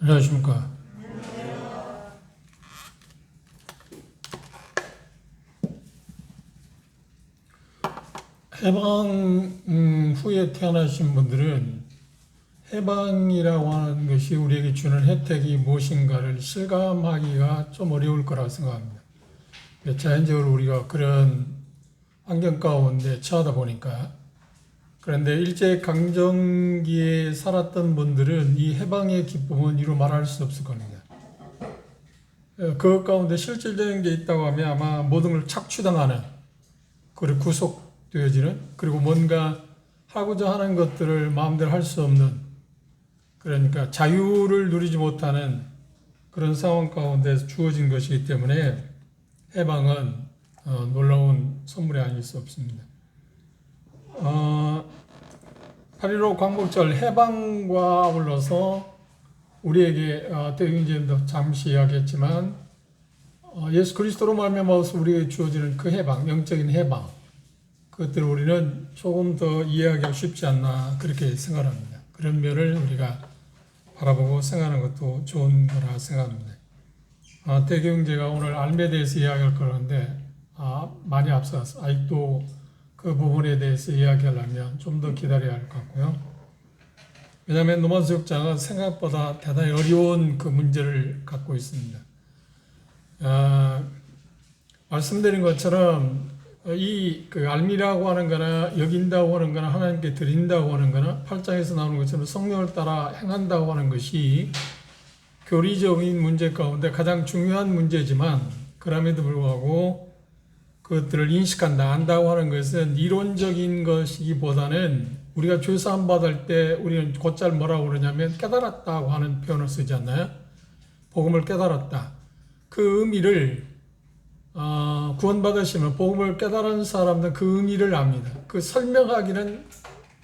안녕하십니까. 해방 후에 태어나신 분들은 해방이라고 하는 것이 우리에게 주는 혜택이 무엇인가를 실감하기가 좀 어려울 거라고 생각합니다. 자연적으로 우리가 그런 환경 가운데 처하다 보니까. 그런데 일제강점기에 살았던 분들은 이 해방의 기쁨은 이루 말할 수 없을 겁니다. 그 가운데 실질적인 게 있다고 하면 아마 모든 걸 착취당하는, 그리고 구속되어지는, 그리고 뭔가 하고자 하는 것들을 마음대로 할 수 없는, 그러니까 자유를 누리지 못하는 그런 상황 가운데 주어진 것이기 때문에 해방은 놀라운 선물이 아닐 수 없습니다. 8.15 광복절 해방과 아울러서 우리에게 대중제도 잠시 이야기했지만 예수 그리스도로 말미암아서 우리에게 주어지는 그 해방, 영적인 해방, 그것들을 우리는 조금 더 이해하기가 쉽지 않나 그렇게 생각합니다. 그런 면을 우리가 바라보고 생각하는 것도 좋은 거라 생각합니다. 대경제가 오늘 알매에 대해서 이야기할 거라는데 많이 앞서서 아직도 그 부분에 대해서 이야기하려면 좀 더 기다려야 할 것 같고요. 왜냐하면 로마서 6장은 생각보다 대단히 어려운 그 문제를 갖고 있습니다. 말씀드린 것처럼 그 알미라고 하는 거나 여긴다고 하는 거나 하나님께 드린다고 하는 거나 8장에서 나오는 것처럼 성령을 따라 행한다고 하는 것이 교리적인 문제 가운데 가장 중요한 문제지만 그럼에도 불구하고 그것들을 인식한다, 안다고 하는 것은 이론적인 것이기보다는 우리가 죄사함 받을 때 우리는 곧잘 뭐라고 그러냐면 깨달았다고 하는 표현을 쓰지 않나요? 복음을 깨달았다. 그 의미를 구원받으시면 복음을 깨달은 사람들은 그 의미를 압니다. 그 설명하기는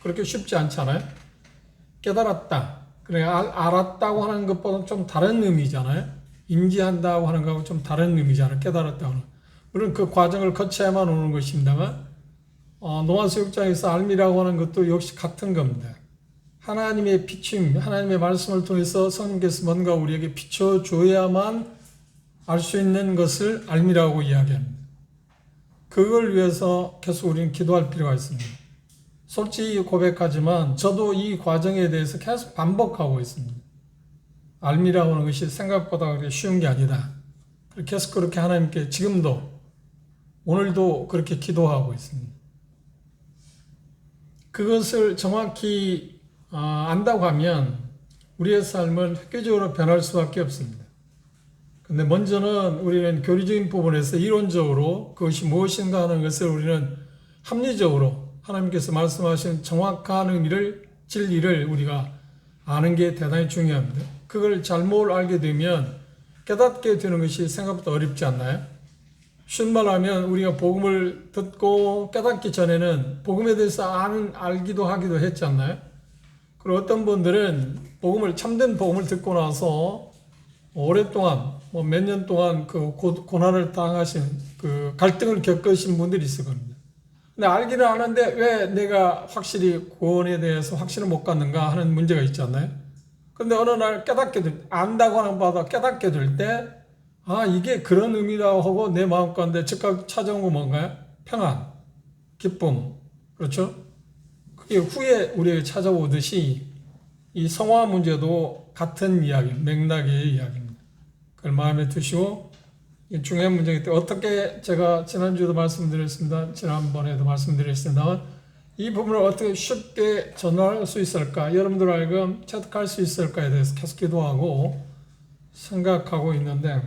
그렇게 쉽지 않잖아요. 깨달았다. 그러니까 알았다고 하는 것보다 좀 다른 의미잖아요. 인지한다고 하는 거하고 좀 다른 의미잖아요. 깨달았다고 하는. 물론 그 과정을 거쳐야만 오는 것입니다만 로마서 6장에서 알미라고 하는 것도 역시 같은 겁니다. 하나님의 비춤, 하나님의 말씀을 통해서 성령께서 뭔가 우리에게 비춰줘야만 알 수 있는 것을 알미라고 이야기합니다. 그걸 위해서 계속 우리는 기도할 필요가 있습니다. 솔직히 고백하지만 저도 이 과정에 대해서 계속 반복하고 있습니다. 알미라고 하는 것이 생각보다 그렇게 쉬운 게 아니다. 계속 그렇게 하나님께 지금도 오늘도 그렇게 기도하고 있습니다. 그것을 정확히 안다고 하면 우리의 삶은 획기적으로 변할 수밖에 없습니다. 근데 먼저는 우리는 교리적인 부분에서 이론적으로 그것이 무엇인가 하는 것을 우리는 합리적으로 하나님께서 말씀하신 정확한 의미를, 진리를 우리가 아는 게 대단히 중요합니다. 그걸 잘못 알게 되면 깨닫게 되는 것이 생각보다 어렵지 않나요? 쉬운 말 하면 우리가 복음을 듣고 깨닫기 전에는 복음에 대해서 알기도 하기도 했지 않나요? 그리고 어떤 분들은 참된 복음을 듣고 나서 오랫동안 몇 년 동안 그 고난을 당하신 그 갈등을 겪으신 분들이 있을 겁니다. 근데 알기는 아는데 왜 내가 확실히 구원에 대해서 확신을 못 갖는가 하는 문제가 있지 않나요? 근데 어느 날 안다고 하는 바다 깨닫게 될 때, 이게 그런 의미라고 하고 내 마음 가운데 즉각 찾아온 거 뭔가요? 평안, 기쁨, 그렇죠? 그게 후에 우리에게 찾아오듯이 이 성화 문제도 같은 이야기, 맥락의 이야기입니다. 그걸 마음에 두시고, 중요한 문제이기 때문에 어떻게 제가 지난주에도 말씀드렸습니다. 지난번에도 말씀드렸습니다만 이 부분을 어떻게 쉽게 전할 수 있을까? 여러분들 알고 체득할 수 있을까에 대해서 계속 기도하고 생각하고 있는데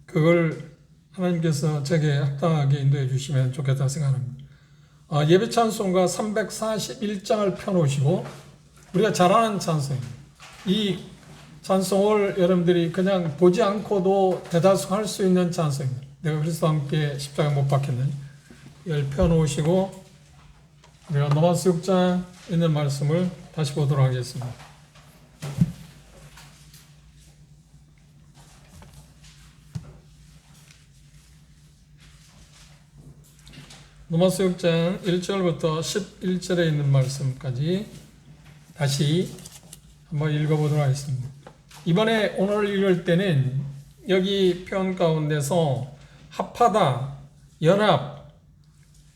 그걸 하나님께서 제게 합당하게 인도해 주시면 좋겠다 생각합니다. 예배 찬송가 341장을 펴놓으시고 우리가 잘 아는 찬송입니다. 이 찬송을 여러분들이 그냥 보지 않고도 대다수 할 수 있는 찬송입니다. 내가 그리스도와 함께 십자가에 못 박혔느니 이걸 펴놓으시고 우리가 로마서 6장 있는 말씀을 다시 보도록 하겠습니다. 로마서 6장 1절부터 11절에 있는 말씀까지 다시 한번 읽어보도록 하겠습니다. 이번에 오늘 읽을 때는 여기 표현 가운데서 합하다, 연합,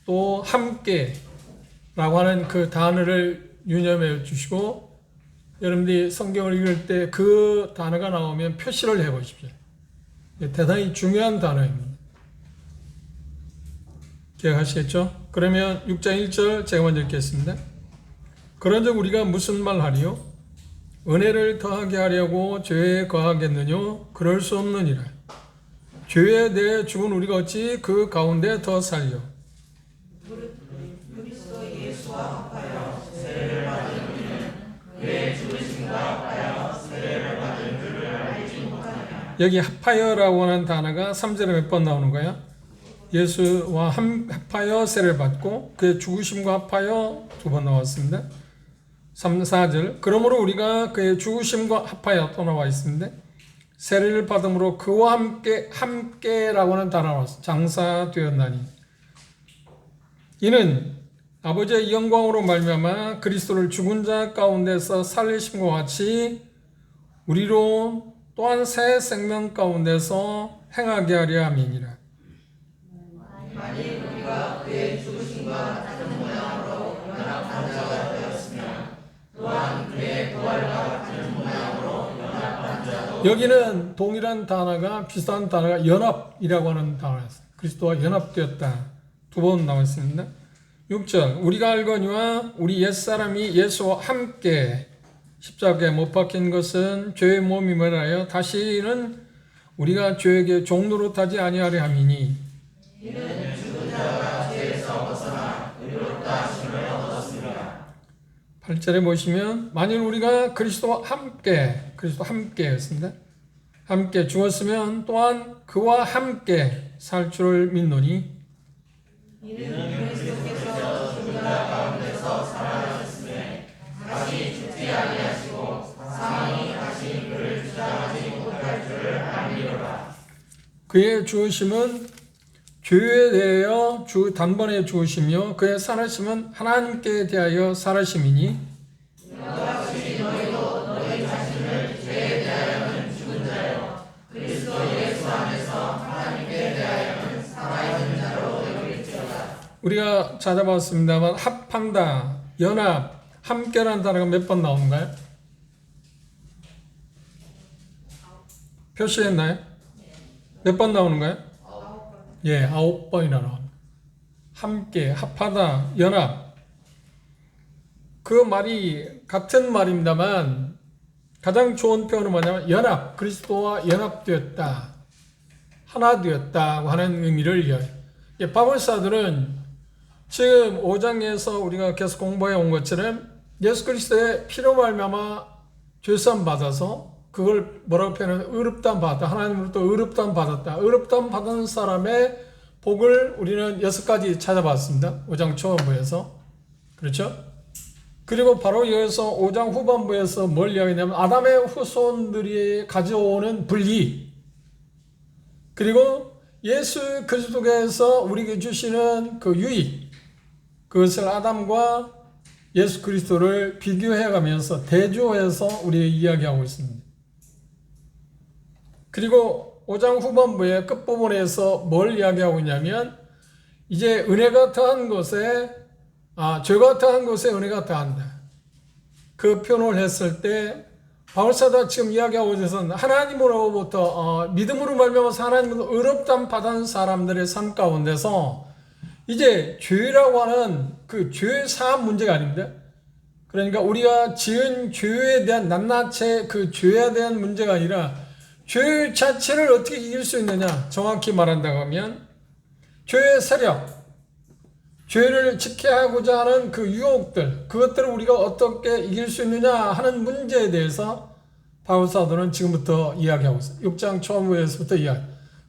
또 함께 라고 하는 그 단어를 유념해 주시고 여러분들이 성경을 읽을 때 그 단어가 나오면 표시를 해 보십시오. 대단히 중요한 단어입니다. 기억하시겠죠? 그러면 6장 1절 제가 먼저 읽겠습니다. 그런즉 우리가 무슨 말 하리요? 은혜를 더하게 하려고 죄에 거하겠느뇨? 그럴 수 없느니라. 죄에 대해 죽은 우리가 어찌 그 가운데 더 살려? 그리스도 예수와 합하여 세례를 받은 우리는 그의 죽으심과 합하여 세례를 받은 줄을 알지 못하느냐. 여기 합하여라고 하는 단어가 3절에 몇 번 나오는 거야? 예수와 합하여 세례를 받고 그의 죽으심과 합하여 2번 나왔습니다. 3, 4절 그러므로 우리가 그의 죽으심과 합하여 또 나와 있습니다. 세례를 받음으로 그와 함께라고 하는 단어가 나왔습니다. 장사되었나니 이는 아버지의 영광으로 말미암아 그리스도를 죽은 자 가운데서 살리심과 같이 우리로 또한 새 생명 가운데서 행하게 하려 함이니라. 만일 우리가 그의 죽으심과 같은 모양으로 연합한 자가 되었으면 또한 그의 부활과 같은 모양으로 연합한 자도 여기는 동일한 단어가 비슷한 단어가 연합이라고 하는 단어였어요. 그리스도와 연합되었다. 2번 나와 있습니다. 6절 우리가 알거니와 우리 옛사람이 예수와 함께 십자가에 못 박힌 것은 죄의 몸임을 하여 다시는 우리가 죄에게 종노릇하지 아니하려 함이니 이는 죽은 자가 죄에서 벗어나 의롭다 하심을 얻었습니다. 8절에 보시면 만일 우리가 그리스도와 함께였습니다. 함께 죽었으면 또한 그와 함께 살 줄을 믿노니 이는 그리스도께서 죽은 자 가운데서 살아나셨음에 다시 죽지 아니하시고 사망이 다시 그를 주장하지 못할 줄을 알미로라. 그의 죽으심은 죄에 대하여 단번에 죽으시며 그의 살아심은 하나님께 대하여 살아심이니 이같이 너희도 너희 자신을 죄에 대하여는 죽은 자요 그리스도 예수 안에서 하나님께 대하여는 살아있는 자로 여길지어다. 우리가 찾아봤습니다만 합한다, 연합, 함께라는 단어가 몇 번 나오는가요? 표시했나요? 몇 번 나오는가요? 예, 9번이나 나옵니다. 함께, 합하다, 연합. 그 말이 같은 말입니다만 가장 좋은 표현은 뭐냐면 연합, 그리스도와 연합되었다, 하나 되었다고 하는 의미를 이야기해요. 바울사들은 지금 5장에서 우리가 계속 공부해 온 것처럼 예수 그리스도의 피로 말미암아 죄사함 받아서 그걸 뭐라고 표현하면 의롭다함 받았다. 하나님으로부터 의롭다함 받았다. 의롭다함 받은 사람의 복을 우리는 6가지 찾아봤습니다. 5장 초반부에서. 그렇죠? 그리고 바로 여기서 5장 후반부에서 뭘 이야기하냐면 아담의 후손들이 가져오는 불리, 그리고 예수 그리스도께서 우리에게 주시는 그 유익, 그것을 아담과 예수 그리스도를 비교해 가면서 대조해서 우리 이야기하고 있습니다. 그리고 5장 후반부의 끝부분에서 뭘 이야기하고 있냐면 이제 은혜가 더한 것에 죄가 더한 것에 은혜가 더한다. 그 표현을 했을 때 바울사도 지금 이야기하고 있어서는 하나님으로부터 믿음으로 말미암아서 하나님으로 의롭다함 받은 사람들의 삶 가운데서 이제 죄라고 하는 그 죄 사함 문제가 아닙니다. 그러니까 우리가 지은 죄에 대한 낱낱이 그 죄에 대한 문제가 아니라 죄 자체를 어떻게 이길 수 있느냐, 정확히 말한다고 하면 죄의 세력, 죄를 지켜하고자 하는 그 유혹들, 그것들을 우리가 어떻게 이길 수 있느냐 하는 문제에 대해서 바울사도는 지금부터 이야기하고 있어요. 6장 초반부에서부터 이야기.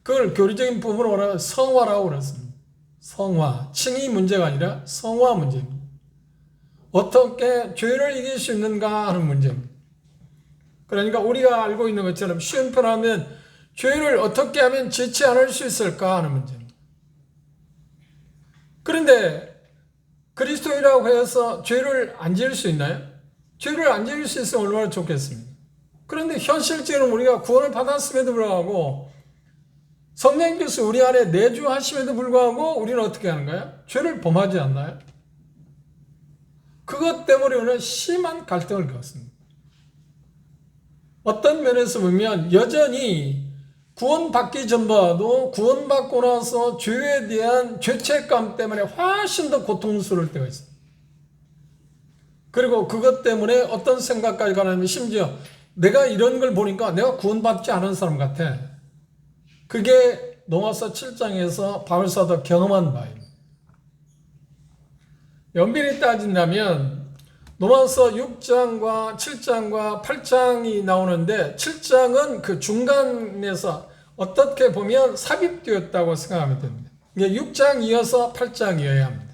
그걸 교리적인 부분으로 말하면 성화라고 그랬습니다. 성화, 칭의 문제가 아니라 성화 문제입니다. 어떻게 죄를 이길 수 있는가 하는 문제입니다. 그러니까 우리가 알고 있는 것처럼 쉬운 표현하면 죄를 어떻게 하면 짓지 않을 수 있을까 하는 문제입니다. 그런데 그리스도인이라고 해서 죄를 안 지을 수 있나요? 죄를 안 지을 수 있으면 얼마나 좋겠습니까? 그런데 현실적으로 우리가 구원을 받았음에도 불구하고 성령께서 우리 안에 내주하심에도 불구하고 우리는 어떻게 하는 거야? 죄를 범하지 않나요? 그것 때문에 우리는 심한 갈등을 겪습니다. 어떤 면에서 보면 여전히 구원받기 전보다도 구원받고 나서 죄에 대한 죄책감 때문에 훨씬 더 고통스러울 때가 있어요. 그리고 그것 때문에 어떤 생각까지 가냐면 심지어 내가 이런 걸 보니까 내가 구원받지 않은 사람 같아. 그게 로마서 7장에서 바울사도 경험한 바입니다. 엄밀히 따진다면 로마서 6장과 7장과 8장이 나오는데 7장은 그 중간에서 어떻게 보면 삽입되었다고 생각하면 됩니다. 이게 6장 이어서 8장이어야 합니다.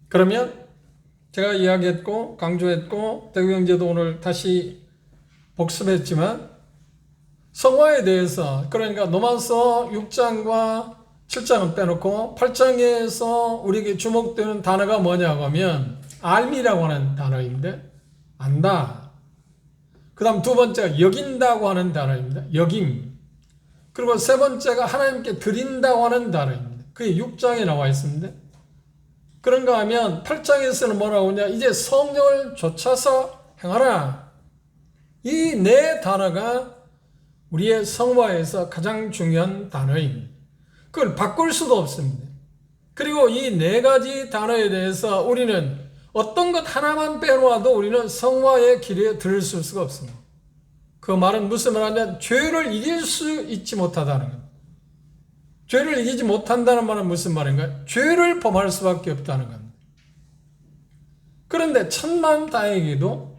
그러면 제가 이야기했고 강조했고 대구경제도 오늘 다시 복습했지만 성화에 대해서 그러니까 로마서 6장과 7장은 빼놓고 8장에서 우리에게 주목되는 단어가 뭐냐고 하면 알미라고 하는 단어인데 안다. 그 다음 두 번째가 여긴다고 하는 단어입니다. 여김. 그리고 세 번째가 하나님께 드린다고 하는 단어입니다. 그게 6장에 나와 있습니다. 그런가 하면 8장에서는 뭐라고 하냐 이제 성령을 좇아서 행하라. 이 네 단어가 우리의 성화에서 가장 중요한 단어입니다. 그걸 바꿀 수도 없습니다. 그리고 이 네 가지 단어에 대해서 우리는 어떤 것 하나만 빼놓아도 우리는 성화의 길에 들을 수가 없습니다. 그 말은 무슨 말이냐면 죄를 이길 수 있지 못하다는 것. 죄를 이기지 못한다는 말은 무슨 말인가요? 죄를 범할 수밖에 없다는 겁니다. 그런데 천만다행히도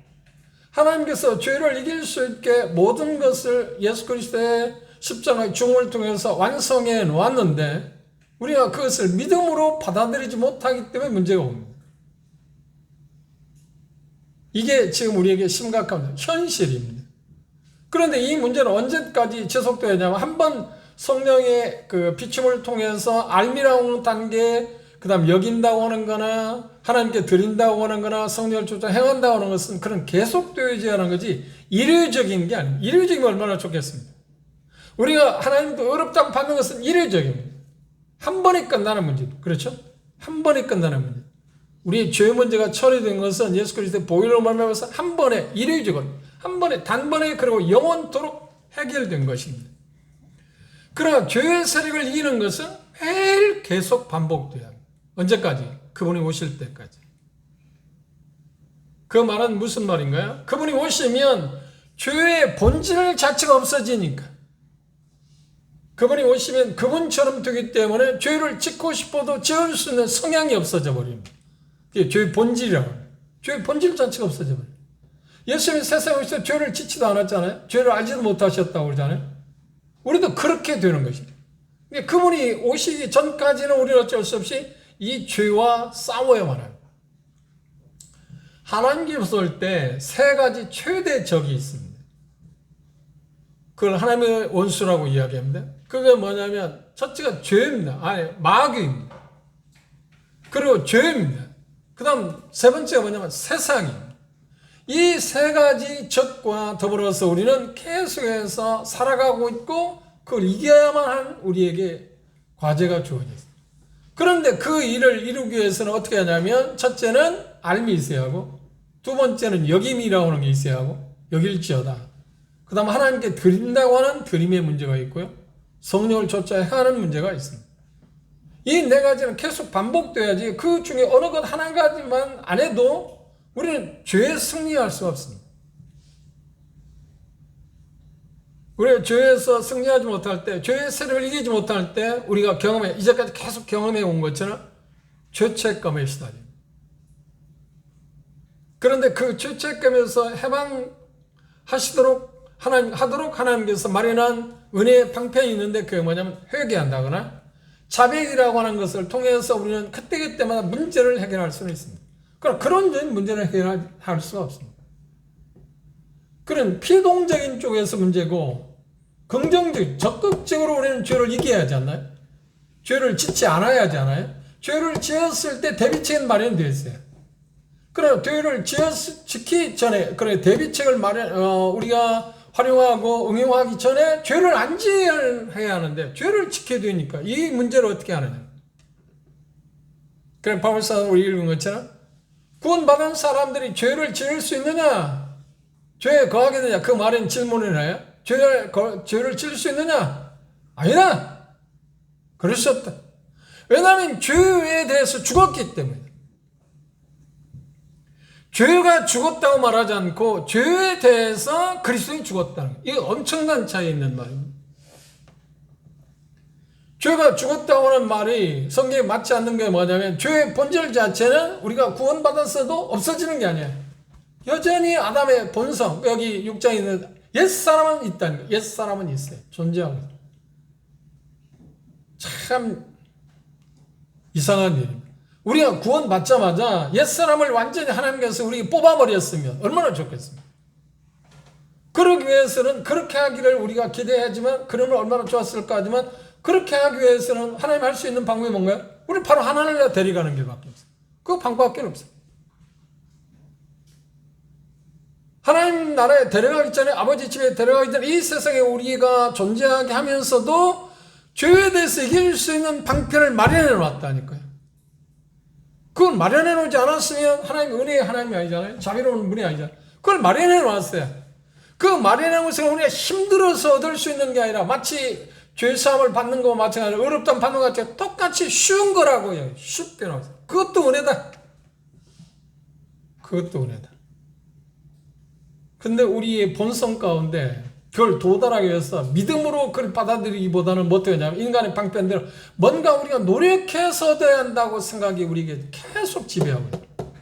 하나님께서 죄를 이길 수 있게 모든 것을 예수 그리스도의 십자가의 죽음을 통해서 완성해 놓았는데 우리가 그것을 믿음으로 받아들이지 못하기 때문에 문제가 옵니다. 이게 지금 우리에게 심각한 현실입니다. 그런데 이 문제는 언제까지 지속되냐면 한번 성령의 그 비춤을 통해서 알미라고 단계, 그 다음 여긴다고 하는 거나 하나님께 드린다고 하는 거나 성령을 쫓아 행한다고 하는 것은 그런 계속되어야지 하는 거지 일회적인 게 아니에요. 일회적이면 얼마나 좋겠습니까? 우리가 하나님도 어렵다고 받는 것은 일회적입니다. 한 번에 끝나는 문제도 그렇죠? 한 번에 끝나는 문제. 우리의 죄 문제가 처리된 것은 예수 그리스도의 보혈로 말미암아서 한 번에 일회적으로 한 번에 단번에 그리고 영원토록 해결된 것입니다. 그러나 죄의 세력을 이기는 것은 매일 계속 반복돼야 합니다. 언제까지? 그분이 오실 때까지. 그 말은 무슨 말인가요? 그분이 오시면 죄의 본질 자체가 없어지니까. 그분이 오시면 그분처럼 되기 때문에 죄를 짓고 싶어도 지을 수 있는 성향이 없어져 버립니다. 그게 죄의 본질이라고 해요. 죄의 본질 자체가 없어져 버려요. 예수님이 세상에 오셔서 죄를 짓지도 않았잖아요. 죄를 알지도 못하셨다고 그러잖아요. 우리도 그렇게 되는 것입니다. 그분이 오시기 전까지는 우리는 어쩔 수 없이 이 죄와 싸워야만 합니다. 하나님께서 올 때 세 가지 최대 적이 있습니다. 그걸 하나님의 원수라고 이야기합니다. 그게 뭐냐면 첫째가 죄입니다. 아니 마귀입니다. 그리고 죄입니다. 그 다음 세 번째가 뭐냐면 세상입니다. 이 세 가지 적과 더불어서 우리는 계속해서 살아가고 있고 그걸 이겨야만 한 우리에게 과제가 주어져 있습니다. 그런데 그 일을 이루기 위해서는 어떻게 하냐면 첫째는 알미 있어야 하고 두 번째는 여김이라고 하는 게 있어야 하고 여길지어다. 그 다음 하나님께 드린다고 하는 드림의 문제가 있고요. 성령을 좇아 행하는 문제가 있습니다. 이 네 가지는 계속 반복돼야지 그 중에 어느 것 하나 가지만 안 해도 우리는 죄에 승리할 수가 없습니다. 우리가 죄에서 승리하지 못할 때, 죄의 세력을 이기지 못할 때 우리가 이제까지 계속 경험해 온 것처럼 죄책감에 시달립니다. 그런데 그 죄책감에서 해방하시도록 하나님께서 마련한 은혜의 방편이 있는데 그게 뭐냐면 회개한다거나 자백이라고 하는 것을 통해서 우리는 그때그때마다 문제를 해결할 수는 있습니다. 그러나 그런 문제를 해결할 수가 없습니다. 그런 피동적인 쪽에서 문제고 적극적으로 우리는 죄를 이겨야 하지 않나요? 죄를 짓지 않아야 하지 않아요? 죄를 지었을 때 대비책은 마련되어 있어요. 그러나 교회를 지키기 전에, 그래, 대비책을 우리가 활용하고 응용하기 전에 죄를 안지해야 하는데, 죄를 지켜야 되니까 이 문제를 어떻게 하느냐. 그래, 바울사는 우리 읽은 것처럼 구원받은 사람들이 죄를 지을 수 있느냐? 죄에 거하게 되냐? 그 말엔 질문을 해요. 죄를 지을 수 있느냐? 아니다. 그럴 수 없다. 왜냐하면 죄에 대해서 죽었기 때문에. 죄가 죽었다고 말하지 않고 죄에 대해서 그리스도인이 죽었다는 거예요. 이게 엄청난 차이 있는 말입니다. 죄가 죽었다고 하는 말이 성경에 맞지 않는 게 뭐냐면, 죄의 본질 자체는 우리가 구원받았어도 없어지는 게 아니에요. 여전히 아담의 본성, 여기 6장에 있는 옛사람은 있다는 거예요. 옛사람은 있어요. 존재하고 있어요. 참 이상한 일입니다. 우리가 구원받자마자 옛사람을 완전히 하나님께서 우리가 뽑아버렸으면 얼마나 좋겠습니까? 그러기 위해서는 그렇게 하기를 우리가 기대하지만, 그러면 얼마나 좋았을까 하지만, 그렇게 하기 위해서는 하나님 할 수 있는 방법이 뭔가요? 우리 바로 하나님을 데려가는 길밖에 없어요. 그 방법밖에 없어요. 하나님 나라에 데려가기 전에, 아버지 집에 데려가기 전에 이 세상에 우리가 존재하게 하면서도 죄에 대해서 이길 수 있는 방편을 마련해 놨다니까요. 그걸 마련해 놓지 않았으면 하나님 은혜의 하나님이 아니잖아요. 자비로운 분이 아니잖아요. 그걸 마련해 놨어요. 그 마련해 놓은 것을 우리가 힘들어서 얻을 수 있는 게 아니라, 마치 죄사함을 받는 거와 마찬가지로 어렵다면 받는 것 같아요. 똑같이 쉬운 거라고요. 쉽게 나왔어요. 그것도 은혜다. 그것도 은혜다. 근데 우리의 본성 가운데 그걸 도달하기 위해서 믿음으로 그걸 받아들이기보다는 뭐 어떻게 하냐면, 인간의 방편대로 뭔가 우리가 노력해서 돼야 한다고 생각이 우리에게 계속 지배하고 있어요.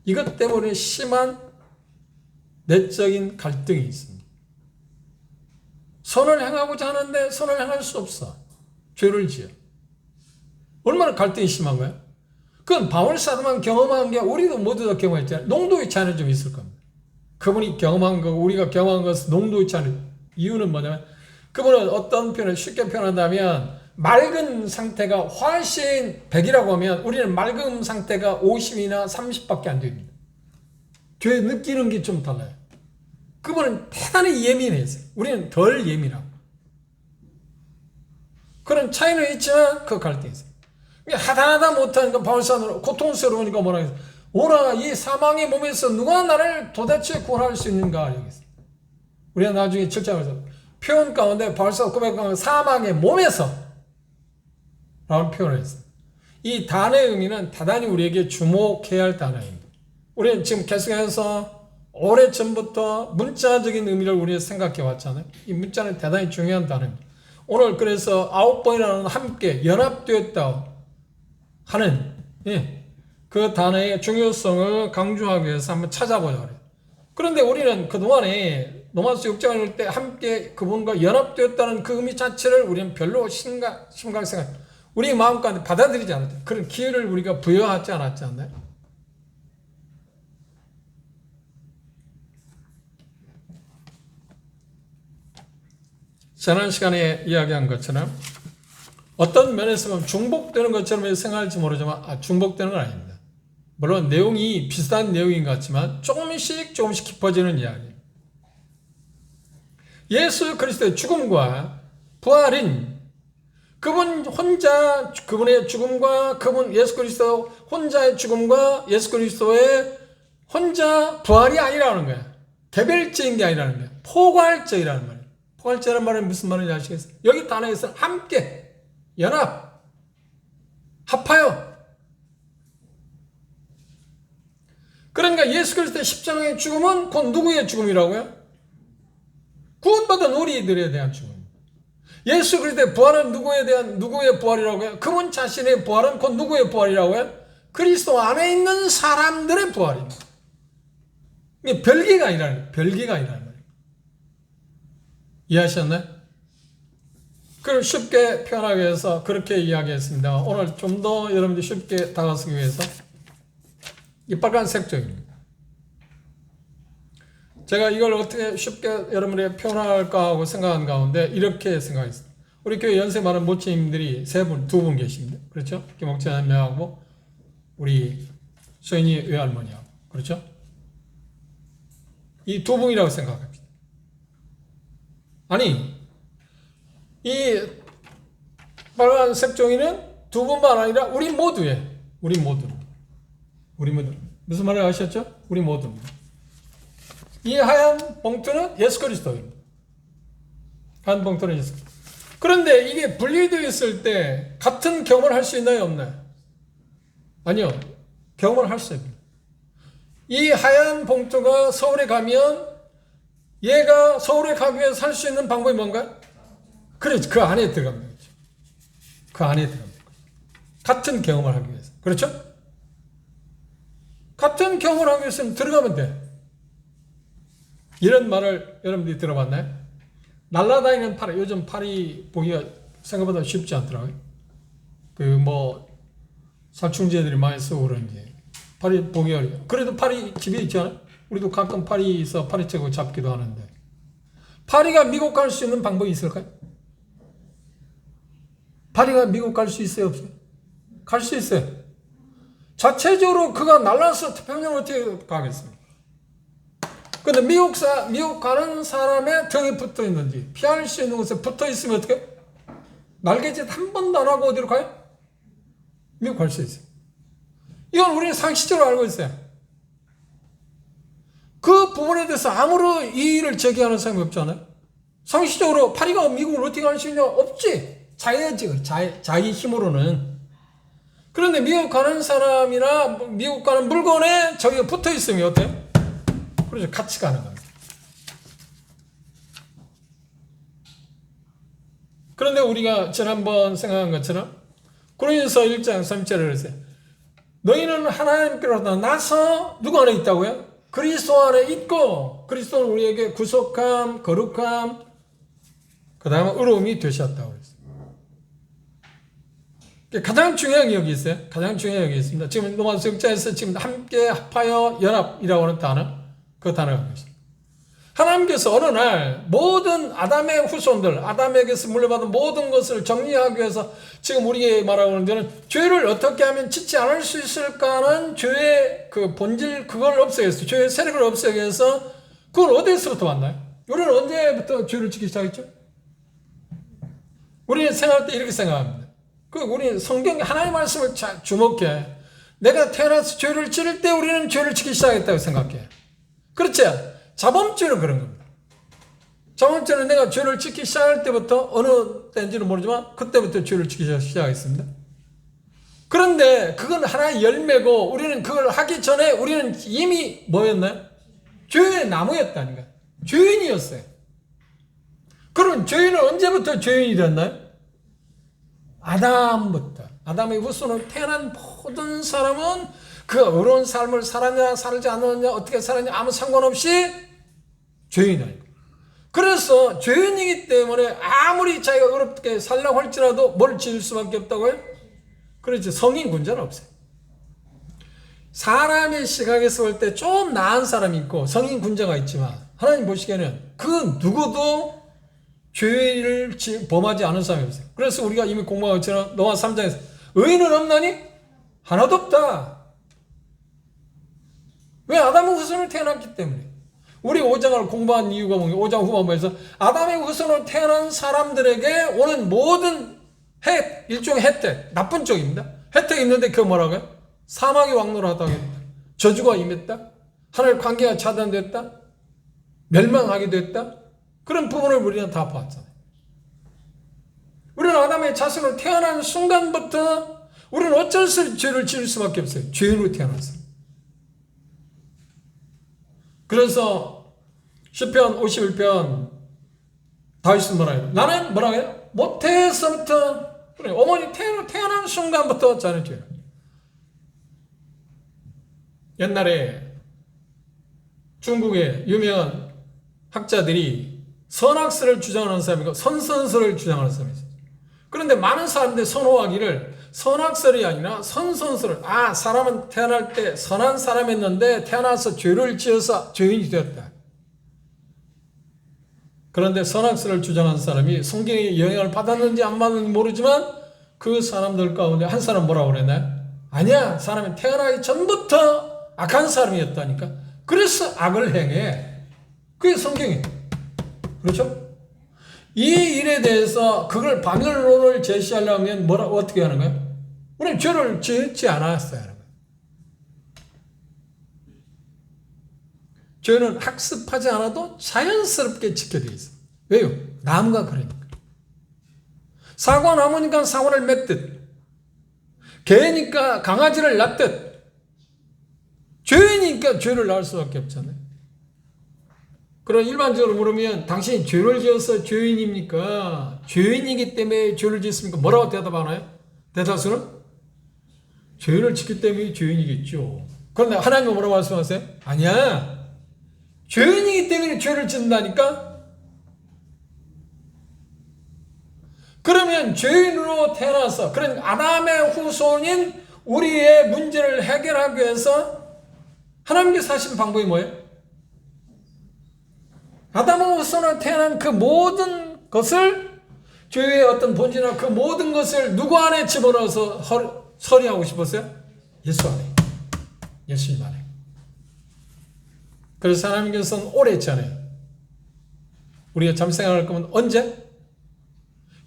이것 때문에 심한 내적인 갈등이 있습니다. 선을 행하고자 하는데 선을 행할 수 없어. 죄를 지어. 얼마나 갈등이 심한 거야? 그건 바울사도만 경험한 게 우리도 모두 다 경험했잖아요. 농도의 차이는 좀 있을 겁니다. 그분이 경험한 거, 우리가 경험한 것은 농도의 차이는, 이유는 뭐냐면, 그분은 어떤 표현을 쉽게 표현한다면, 맑은 상태가 훨씬 100이라고 하면 우리는 맑은 상태가 50이나 30밖에 안 됩니다. 죄 느끼는 게 좀 달라요. 그분은 대단히 예민해서 우리는 덜 예민하고, 그런 차이는 있지만 그 갈등이 있어요. 하다하다 못하니까 바울사는 고통스러우니까 뭐라 했어요? 오라, 이 사망의 몸에서 누가 나를 도대체 구원할 수 있는가? 여기서 우리가 나중에 7장에서 표현 가운데 바울사가 고백한 사망의 몸에서 라는 표현을 했어요. 이 단어의 의미는 대단히 우리에게 주목해야 할 단어입니다. 우리는 지금 계속해서 오래전부터 문자적인 의미를 우리가 생각해 왔잖아요. 이 문자는 대단히 중요한 단어입니다. 오늘 그래서 9번이라는 함께 연합되었다 하는 그 단어의 중요성을 강조하기 위해서 한번 찾아보자 그래요. 그런데 우리는 그동안에 로마서 6장을 읽을 때 함께 그분과 연합되었다는 그 의미 자체를 우리는 별로 심각하게 생각, 우리 마음 가운데 받아들이지 않았죠. 그런 기회를 우리가 부여하지 않았지 않나요? 지난 시간에 이야기한 것처럼 어떤 면에서 보면 중복되는 것처럼 생각할지 모르지만 중복되는 건 아닙니다. 물론 내용이 비슷한 내용인 것 같지만 조금씩 깊어지는 이야기예요. 예수 그리스도의 죽음과 부활인 그분 혼자, 그분의 죽음과 그분 예수 그리스도 혼자의 죽음과 예수 그리스도의 혼자 부활이 아니라는 거야. 개별적인 게 아니라는 거야. 포괄적이라는 말이야. 포괄적이라는 말은 무슨 말인지 아시겠어요? 여기 단어에서 함께, 연합, 합하여. 그러니까 예수 그리스도의 십자가의 죽음은 곧 누구의 죽음이라고요? 구원받은 우리들에 대한 죽음입니다. 예수 그리스도의 부활은 누구의 부활이라고요? 그분 자신의 부활은 곧 누구의 부활이라고요? 그리스도 안에 있는 사람들의 부활입니다. 이게 별개가 아니라는 말이에요. 이해하셨나요? 그걸 쉽게 표현하기 위해서 그렇게 이야기했습니다. 오늘 좀 더 여러분들이 쉽게 다가서기 위해서 이 빨간색 쪽입니다. 제가 이걸 어떻게 쉽게 여러분에게 표현할까 하고 생각한 가운데 이렇게 생각했습니다. 우리 교회 연세 많은 모친님들이 두 분 계십니다. 그렇죠? 김옥재 남매하고 우리 소연이 외할머니하고. 그렇죠? 이 두붕이라고 생각합니다. 아니, 이 빨간색 종이는 두분만 아니라 우리 모두예요. 우리 모두. 무슨 말을 아셨죠? 우리 모두입니다. 이 하얀 봉투는 예수 그리스도입니다. 하얀 봉투는 예수 그리스도. 그런데 이게 분리되어 있을 때 같은 경험을 할 수 있나요? 없나요? 아니요. 경험을 할 수 있습니다. 이 하얀 봉투가 서울에 가면 얘가 서울에 가기 위해서 살 수 있는 방법이 뭔가요? 그래, 그 안에 들어갑니다. 그 안에 들어갑니다. 같은 경험을 하기 위해서. 그렇죠? 같은 경험을 하기 위해서는 들어가면 돼. 이런 말을 여러분들이 들어봤나요? 날아다니는 파리. 요즘 파리 보기가 생각보다 쉽지 않더라고요. 살충제들이 많이 쓰고 그런지. 파리 보기 어려워요. 그래도 파리 집에 있잖아요. 우리도 가끔 파리에서 파리채고 잡기도 하는데. 파리가 미국 갈 수 있는 방법이 있을까요? 파리가 미국 갈 수 있어요? 없어요? 갈 수 있어요. 자체적으로 그가 날라서 태평양을 어떻게 가겠습니까? 근데 미국 가는 사람의 등에 붙어 있는지, 피할 수 있는 곳에 붙어 있으면 어떻게? 날개짓 한 번도 안 하고 어디로 가요? 미국 갈 수 있어요. 이건 우리는 상식적으로 알고 있어요. 그 부분에 대해서 아무런 이의를 제기하는 사람이 없잖아요. 상식적으로 파리가 미국을 어떻게 갈 수 있냐? 없지. 자기 힘으로는. 그런데 미국 가는 사람이나 미국 가는 물건에 저기가 붙어 있으면 어때요? 그래서 같이 가는 겁니다. 그런데 우리가 지난번 생각한 것처럼 고린도서 1장 3절에 그랬어요. 너희는 하나님께로부터 나서 누구 안에 있다고요? 그리스도 안에 있고 그리스도는 우리에게 구속함, 거룩함, 그 다음에 의로움이 되셨다고 그랬어요. 가장 중요한 여기 있어요. 가장 중요한 여기 있습니다. 지금 로마서 6장에서 지금 함께 합하여 연합이라고 하는 단어, 그 단어가 있습니다. 하나님께서 어느 날 모든 아담의 후손들, 아담에게서 물려받은 모든 것을 정리하기 위해서 지금 우리에게 말하고 있는 데는 죄를 어떻게 하면 짓지 않을 수 있을까 하는 죄의 그 본질, 그걸 없애기 위해서, 죄의 세력을 없애기 위해서 그걸 어디서부터 왔나요? 우리는 언제부터 죄를 짓기 시작했죠? 우리는 생각할 때 이렇게 생각합니다. 우리는 성경 하나님의 말씀을 잘 주목해. 내가 태어나서 죄를 지을 때 우리는 죄를 짓기 시작했다고 생각해. 그렇지? 자범죄는 그런 겁니다. 자범죄는 내가 죄를 짓기 시작할 때부터 어느 때인지는 모르지만 그때부터 죄를 짓기 시작했습니다. 그런데 그건 하나의 열매고 우리는 그걸 하기 전에 우리는 이미 뭐였나요? 죄의 나무였다니까. 죄인이었어요. 그럼 죄인은 언제부터 죄인이 됐나요? 아담부터. 아담의 후손으로 태어난 모든 사람은 그 어려운 삶을 살았냐 살지 않았냐 어떻게 살았냐 아무 상관없이 죄인이에요. 그래서 죄인이기 때문에 아무리 자기가 어렵게 살려고 할지라도 뭘 지을 수밖에 없다고요? 그렇지. 성인 군자는 없어요. 사람의 시각에서 볼 때 좀 나은 사람이 있고 성인 군자가 있지만 하나님 보시기에는 그 누구도 죄를 범하지 않은 사람이 없어요. 그래서 우리가 이미 공부한 것처럼 노아 3장에서 의인은 없나니? 하나도 없다. 왜? 아담의 후손을 태어났기 때문에. 우리 5장을 공부한 이유가 뭐냐? 5장 후반부에서 아담의 후손으로 태어난 사람들에게 오는 모든 일종의 혜택, 나쁜 쪽입니다. 혜택이 있는데 그거 뭐라고요? 사막이 왕노하다고 했다. 저주가 임했다. 하늘 관계가 차단됐다. 멸망하게 됐다. 그런 부분을 우리는 다 봤잖아요. 우리는 아담의 자손으로 태어난 순간부터 우리는 어쩔 수 없이 죄를 지을 수밖에 없어요. 죄인으로 태어났어요. 그래서 시편 51편 다윗은 뭐라 해요? 나는 뭐라고 해요? 모태에서부터 어머니 태어난 순간부터 저는 죄를. 옛날에 중국의 유명한 학자들이 선학설을 주장하는 사람이고 선선설을 주장하는 사람이 있어요. 그런데 많은 사람들이 선호하기를 선학설이 아니라 선선설을 사람은 태어날 때 선한 사람이었는데 태어나서 죄를 지어서 죄인이 되었다. 그런데 선학설을 주장하는 사람이 성경의 영향을 받았는지 안 받았는지 모르지만 그 사람들 가운데 한 사람 뭐라고 그랬나요? 아니야, 사람이 태어나기 전부터 악한 사람이었다니까. 그래서 악을 행해. 그게 성경이에요. 그렇죠? 이 일에 대해서 그걸 반론을 제시하려면 어떻게 하는 거예요? 우리는 죄를 짓지 않았어야 하는 거예요. 죄는 학습하지 않아도 자연스럽게 지켜져 있어요. 왜요? 나무가 그러니까. 사과 나무니까 사과를 맺듯, 개니까 강아지를 낳듯, 죄인이니까 죄를 낳을 수밖에 없잖아요. 그럼 일반적으로 물으면 당신이 죄를 지어서 죄인입니까? 죄인이기 때문에 죄를 지었습니까? 뭐라고 대답하나요? 대다수는 죄를 짓기 때문에 죄인이겠죠. 그런데 하나님은 뭐라고 말씀하세요? 아니야. 죄인이기 때문에 죄를 짓는다니까? 그러면 죄인으로 태어나서, 그런 아담의 후손인 우리의 문제를 해결하기 위해서 하나님께서 하신 방법이 뭐예요? 아담의 후손으로 태어난 그 모든 것을, 죄의 어떤 본질이나 그 모든 것을 누구 안에 집어넣어서 처리하고 싶었어요? 예수 안에. 예수님 안에. 그래서 하나님께서는 오래 했잖아요. 우리가 잠생활할 거면 언제?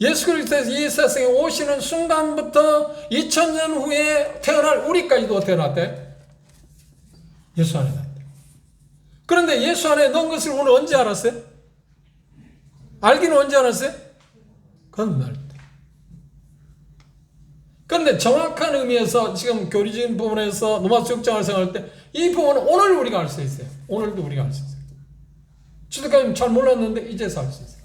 예수 그리스도에서 이 세상에 오시는 순간부터 2000년 후에 태어날 우리까지도 태어났대. 예수 안에 났대. 그런데 예수 안에 넣은 것을 우리는 언제 알았어요? 알기는 언제 알았어요? 건날 때. 그런데 정확한 의미에서 지금 교리적인 부분에서 노마스 육장을 생각할 때 이 부분은 오늘 우리가 알 수 있어요. 오늘도 우리가 알 수 있어요. 지금까지 잘 몰랐는데 이제서 알 수 있어요.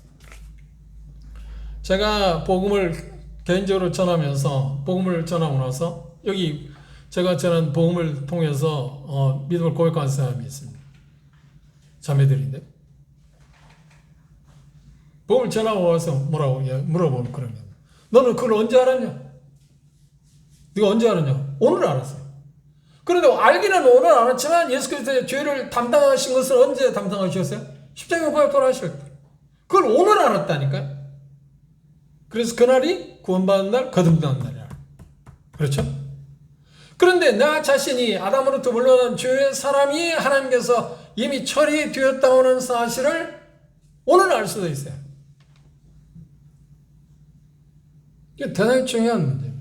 제가 복음을 개인적으로 전하면서, 복음을 전하고 나서 여기 제가 전한 복음을 통해서 믿음을 고백한 사람이 있습니다. 자매들인데 복음을 전하고 와서 뭐라고 물어보는 그러면, 너는 그걸 언제 알았냐? 네가 언제 알았냐? 오늘 알았어요. 그런데 알기는 오늘 알았지만 예수 그리스도의 죄를 담당하신 것을 언제 담당하셨어요? 십자가에 못 박혀 돌아가실 때. 그걸 오늘 알았다니까요. 그래서 그날이 구원받는 날, 거듭나는 날이야. 그렇죠? 그런데 나 자신이 아담으로부터 물러난 죄의 사람이 하나님께서 이미 처리되었다는 사실을 오늘 알 수도 있어요. 이게 대단히 중요한 문제입니다.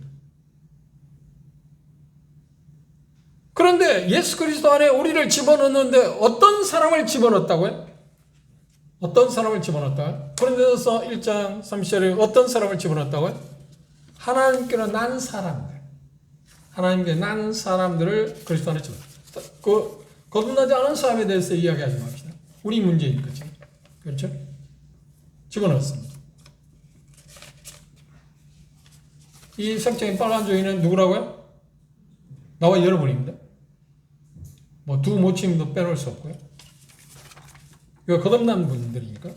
그런데 예수 그리스도 안에 우리를 집어넣는데 어떤 사람을 집어넣었다고요? 어떤 사람을 집어넣었다고요? 고린도전서 1장 30절에 어떤 사람을 집어넣었다고요? 하나님께로 난 사람들. 하나님께 난 사람들을 그리스도 안에 집어넣었어요. 거듭나지 않은 사람에 대해서 이야기하지 맙시다. 우리 문제니까 지금. 그렇죠? 집어넣었습니다. 이 색적인 빨간 종이는 누구라고요? 나와 여러분입니다. 뭐 두 모침도 빼놓을 수 없고요. 이거 거듭난 분들이니까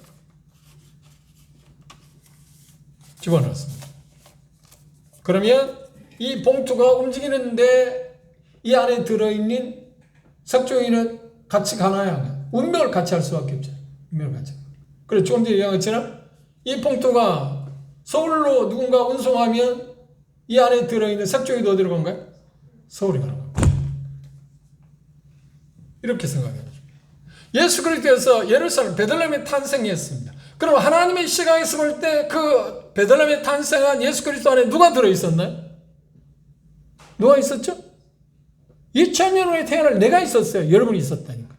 집어넣었습니다. 그러면 이 봉투가 움직이는데 이 안에 들어있는 색종이는 같이 가나요? 안 가요? 운명을 같이 할 수밖에 없잖아요. 운명을 같이. 그래서 조금 전에 얘기한 것처럼 이 봉투가 서울로 누군가 운송하면 이 안에 들어있는 색종이도 어디로 간가요? 서울이 가는 겁니다. 이렇게 생각해요. 예수 그리스도께서 예루살렘 베들레헴에 탄생했습니다. 그럼 하나님의 시각에서 볼 때 그 베들레헴에 탄생한 예수 그리스도 안에 누가 들어있었나요? 누가 있었죠? 2000년 후에 태어날 내가 있었어요. 여러분이 있었다니까.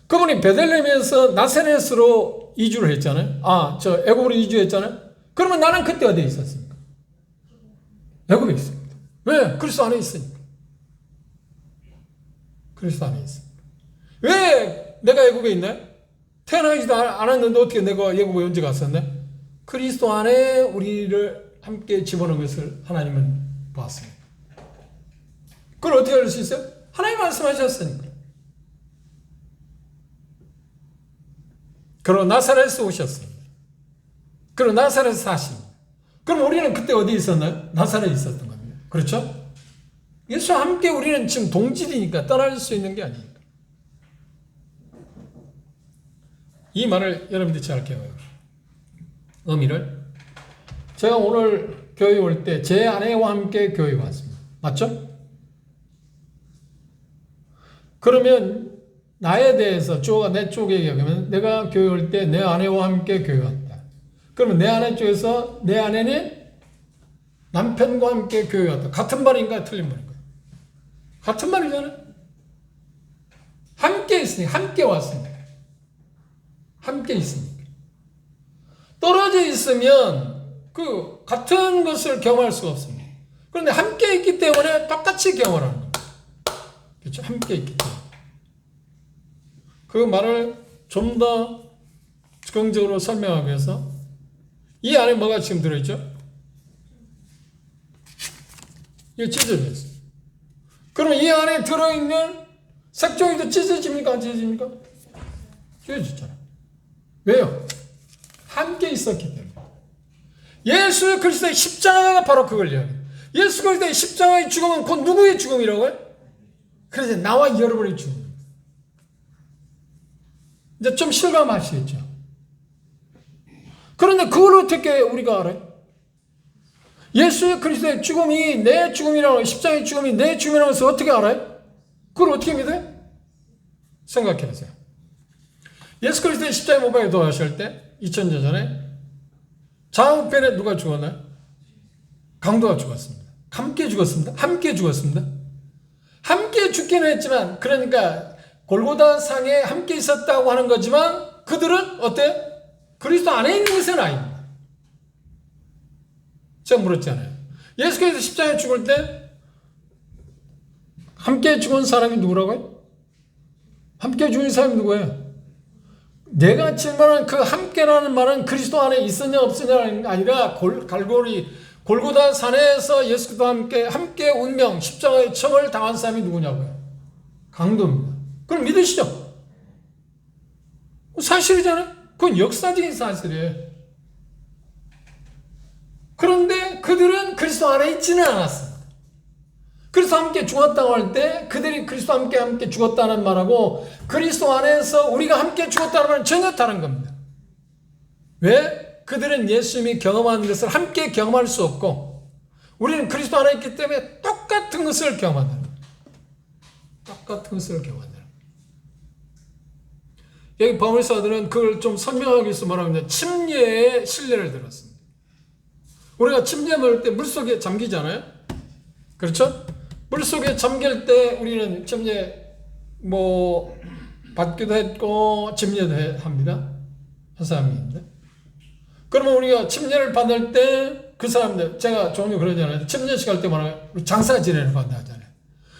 그분이 베들레헴에서 나사렛으로 이주를 했잖아요. 저 애굽으로 이주했잖아요. 그러면 나는 그때 어디에 있었습니까? 애굽에 있습니다. 왜? 그리스도 안에 있으니까. 그리스도 안에 있습니다. 왜 내가 애굽에 있나요? 태어나지도 않았는데 어떻게 내가 애굽에 언제 갔었네? 그리스도 안에 우리를 함께 집어넣은 것을 하나님은 보았습니다. 그걸 어떻게 알 수 있어요? 하나님 말씀하셨으니까. 그리고 나사렛에서 오셨습니다. 그리고 나사렛에서 사십니다. 그럼 우리는 그때 어디 있었나요? 나사렛에 있었던 겁니다. 그렇죠? 예수와 함께 우리는 지금 동질이니까 떠날 수 있는 게 아니니까. 이 말을 여러분들이 잘 기억해요. 의미를. 제가 오늘 교회 올 때 제 아내와 함께 교회 왔습니다. 맞죠? 그러면 나에 대해서 주어가 내 쪽에 얘기하면 내가 교회 올 때 내 아내와 함께 교회 왔다. 그러면 내 아내 쪽에서 내 아내는 남편과 함께 교회 왔다. 같은 말인가 틀린 말인가? 같은 말이잖아요. 함께 있으니까, 함께 왔으니까. 함께 있으니까. 떨어져 있으면 그 같은 것을 경험할 수가 없습니다. 그런데 함께 있기 때문에 똑같이 경험을 하는 거예요. 그렇죠? 함께 있기 때문에. 그 말을 좀 더 즉흥적으로 설명하기 위해서 이 안에 뭐가 지금 들어있죠? 이게 찢어졌어요. 그럼 이 안에 들어있는 색종이도 찢어집니까? 안 찢어집니까? 찢어졌잖아요. 왜요? 함께 있었기 때문에. 예수 그리스도의 십자가가 바로 그걸 이야기해요. 예수 그리스도의 십자가의 죽음은 곧 누구의 죽음이라고요? 그래서 나와 여러분의 죽음. 이제 좀 실감하시겠죠? 그런데 그걸 어떻게 우리가 알아요? 예수 그리스도의 죽음이 내 죽음이라고, 십자가의 죽음이 내 죽음이라고 해서 어떻게 알아요? 그걸 어떻게 믿어요? 생각해 보세요. 예수 그리스도의 십자가에 못 박혀 돌아가실 때 2000년 전에 좌우편에 누가 죽었나요? 강도가 죽었습니다. 함께 죽었습니다. 함께 죽었습니다. 함께 죽기는 했지만, 그러니까 골고다 상에 함께 있었다고 하는 거지만 그들은 어때요? 그리스도 안에 있는 것은 아닙니다. 제가 물었잖아요. 예수 그리스도 십자가에 죽을 때 함께 죽은 사람이 누구라고요? 함께 죽은 사람이 누구예요? 내가 질문한 그 함께라는 말은 그리스도 안에 있었냐 없었냐가 아니라 골고다 산에서 예수 그리스도와 함께 운명 십자가의 처벌을 당한 사람이 누구냐고요? 강도입니다. 그걸 믿으시죠? 사실이잖아요. 그건 역사적인 사실이에요. 그런데 그들은 그리스도 안에 있지는 않았습니다. 그리스도 함께 죽었다고 할 때 그들이 그리스도 함께 죽었다는 말하고 그리스도 안에서 우리가 함께 죽었다는 말은 전혀 다른 겁니다. 왜? 그들은 예수님이 경험하는 것을 함께 경험할 수 없고 우리는 그리스도 안에 있기 때문에 똑같은 것을 경험한다는 거예요. 똑같은 것을 경험한다는 거예요. 여기 바울사들은 그걸 좀 설명하기 위해서 말하는데 침례의 신뢰를 들었습니다. 우리가 침례 먹을 때 물속에 잠기잖아요. 그렇죠? 물속에 잠길 때 우리는 침례 받기도 했고 침례도 합니다. 한 사람입니다. 그러면 우리가 침례를 받을 때 그 사람들, 제가 종종 그러잖아요. 침례식 할 때 말하면 장사 지내는 거 한다 하잖아요.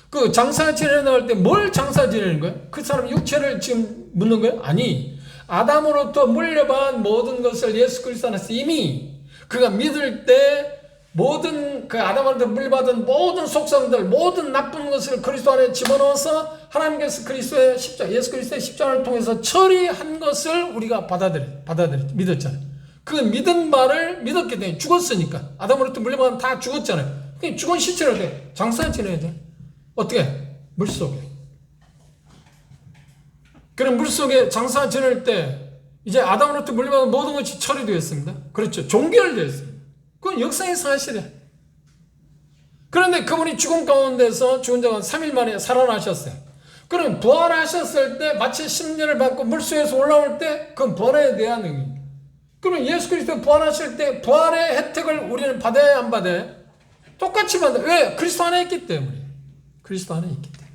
그 장사 지내는 할 때 뭘 장사 지내는 거예요? 그 사람 육체를 지금 묻는 거예요? 아니, 아담으로부터 물려받은 모든 것을 예수 그리스도 안에서 이미 그가 믿을 때 모든 그 아담한테 물받은 모든 속성들, 모든 나쁜 것을 그리스도 안에 집어넣어서 하나님께서 그리스도의 십자가, 예수 그리스도의 십자가를 통해서 처리한 것을 우리가 믿었잖아요. 그 믿은 바를 믿었기 때문에 죽었으니까 아담으로부터 물려받은 다 죽었잖아요. 그냥 죽은 시체를 어떻게 장사 지내야죠. 어떻게? 물속에. 그럼 물속에 장사 지낼 때 이제 아담으로부터 물려받은 모든 것이 처리되었습니다. 그렇죠. 종결되었습니다. 그건 역사의 사실이에요. 그런데 그분이 죽음 가운데서 죽은 자가 3일 만에 살아나셨어요. 그럼 부활하셨을 때 마치 십년을 받고 물속에서 올라올 때 그건 부활에 대한 의미입니다. 그러면 예수 그리스도 부활하실 때 부활의 혜택을 우리는 받아야 안 받아요? 똑같이 받아요. 왜? 그리스도 안에 있기 때문에. 그리스도 안에 있기 때문에.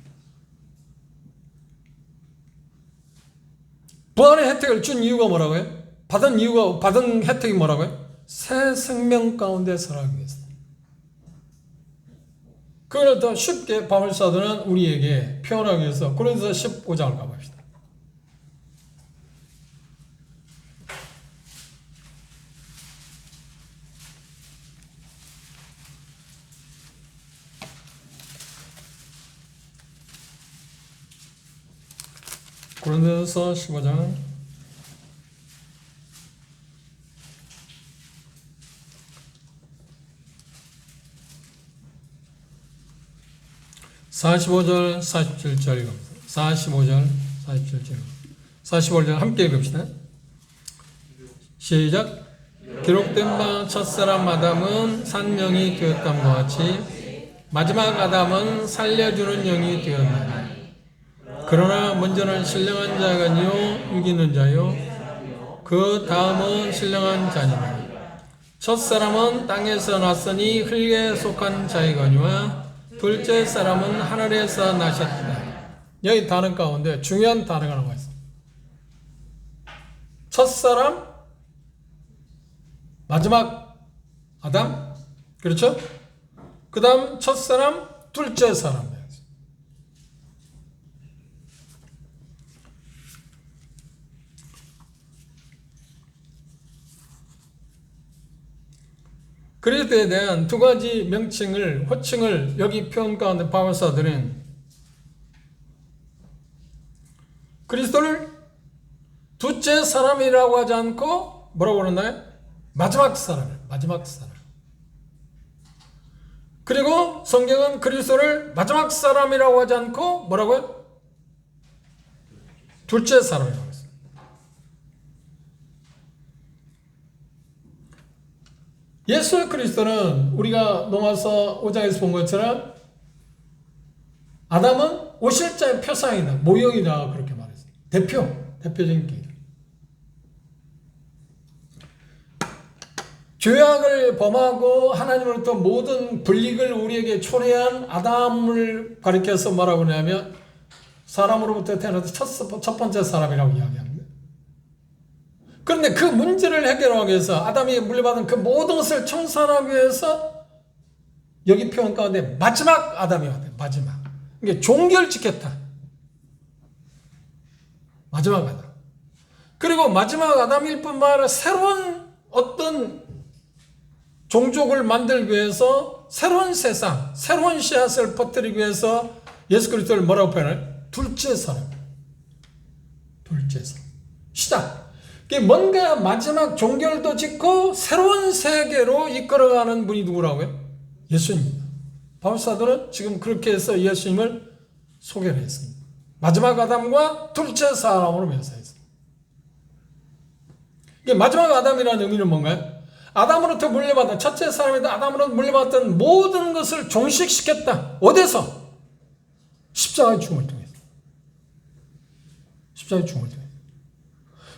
부활의 혜택을 준 이유가 뭐라고요? 받은 혜택이 뭐라고요? 새 생명 가운데 살아가기 위해서. 그걸 더 쉽게 바울사도는 우리에게 표현하기 위해서 고린도서 15장을 가봅시다. 고린도서 15장 45절 47절 읽읍니다. 45절 47절 45절 함께 읽읍시다. 시작. 기록된 바 첫사람 아담은 산영이 되었다과 같이 마지막 아담은 살려주는 영이 되었나니 그러나 먼저는 신령한 자가 아니요 육있는 자요 그 다음은 신령한 자니라. 첫 사람은 땅에서 났으니 흙에 속한 자이거니와 둘째 사람은 하늘에서 나셨다. 여기 단어 가운데 중요한 단어가 나와 있습니다. 첫 사람, 마지막 아담, 그렇죠? 그 다음 첫 사람, 둘째 사람. 그리스도에 대한 두 가지 명칭을, 호칭을 여기 표현 가운데 바울사들은 그리스도를 둘째 사람이라고 하지 않고 뭐라고 그러나요? 마지막 사람. 그리고 성경은 그리스도를 마지막 사람이라고 하지 않고 뭐라고요? 둘째 사람이라고 했어요. 예수 그리스도는 우리가 로마서 5장에서 본 것처럼 아담은 오실 자의 표상이다, 모형이다 그렇게 말했어요. 대표적인 게. 죄악을 범하고 하나님으로부터 모든 불이익을 우리에게 초래한 아담을 가리켜서 뭐라고 하냐면 사람으로부터 태어나서 첫 번째 사람이라고 이야기합니다. 그런데 그 문제를 해결하기 위해서 아담이 물려받은 그 모든 것을 청산하기 위해서 여기 표현 가운데 마지막 아담이 왔대요. 마지막. 이게 종결 지켰다. 마지막 아담. 그리고 마지막 아담일 뿐만 아니라 새로운 어떤 종족을 만들기 위해서 새로운 세상, 새로운 씨앗을 퍼뜨리기 위해서 예수 그리스도를 뭐라고 표현해요? 둘째 사람. 시작. 뭔가 마지막 종결도 짓고 새로운 세계로 이끌어가는 분이 누구라고요? 예수님입니다. 바울사도는 지금 그렇게 해서 예수님을 소개를 했습니다. 마지막 아담과 둘째 사람으로 묘사했습니다. 이게 마지막 아담이라는 의미는 뭔가요? 아담으로부터 물려받은 첫째 사람이다. 아담으로부터 물려받았던 모든 것을 종식시켰다. 어디서? 십자가의 죽음을 통해서.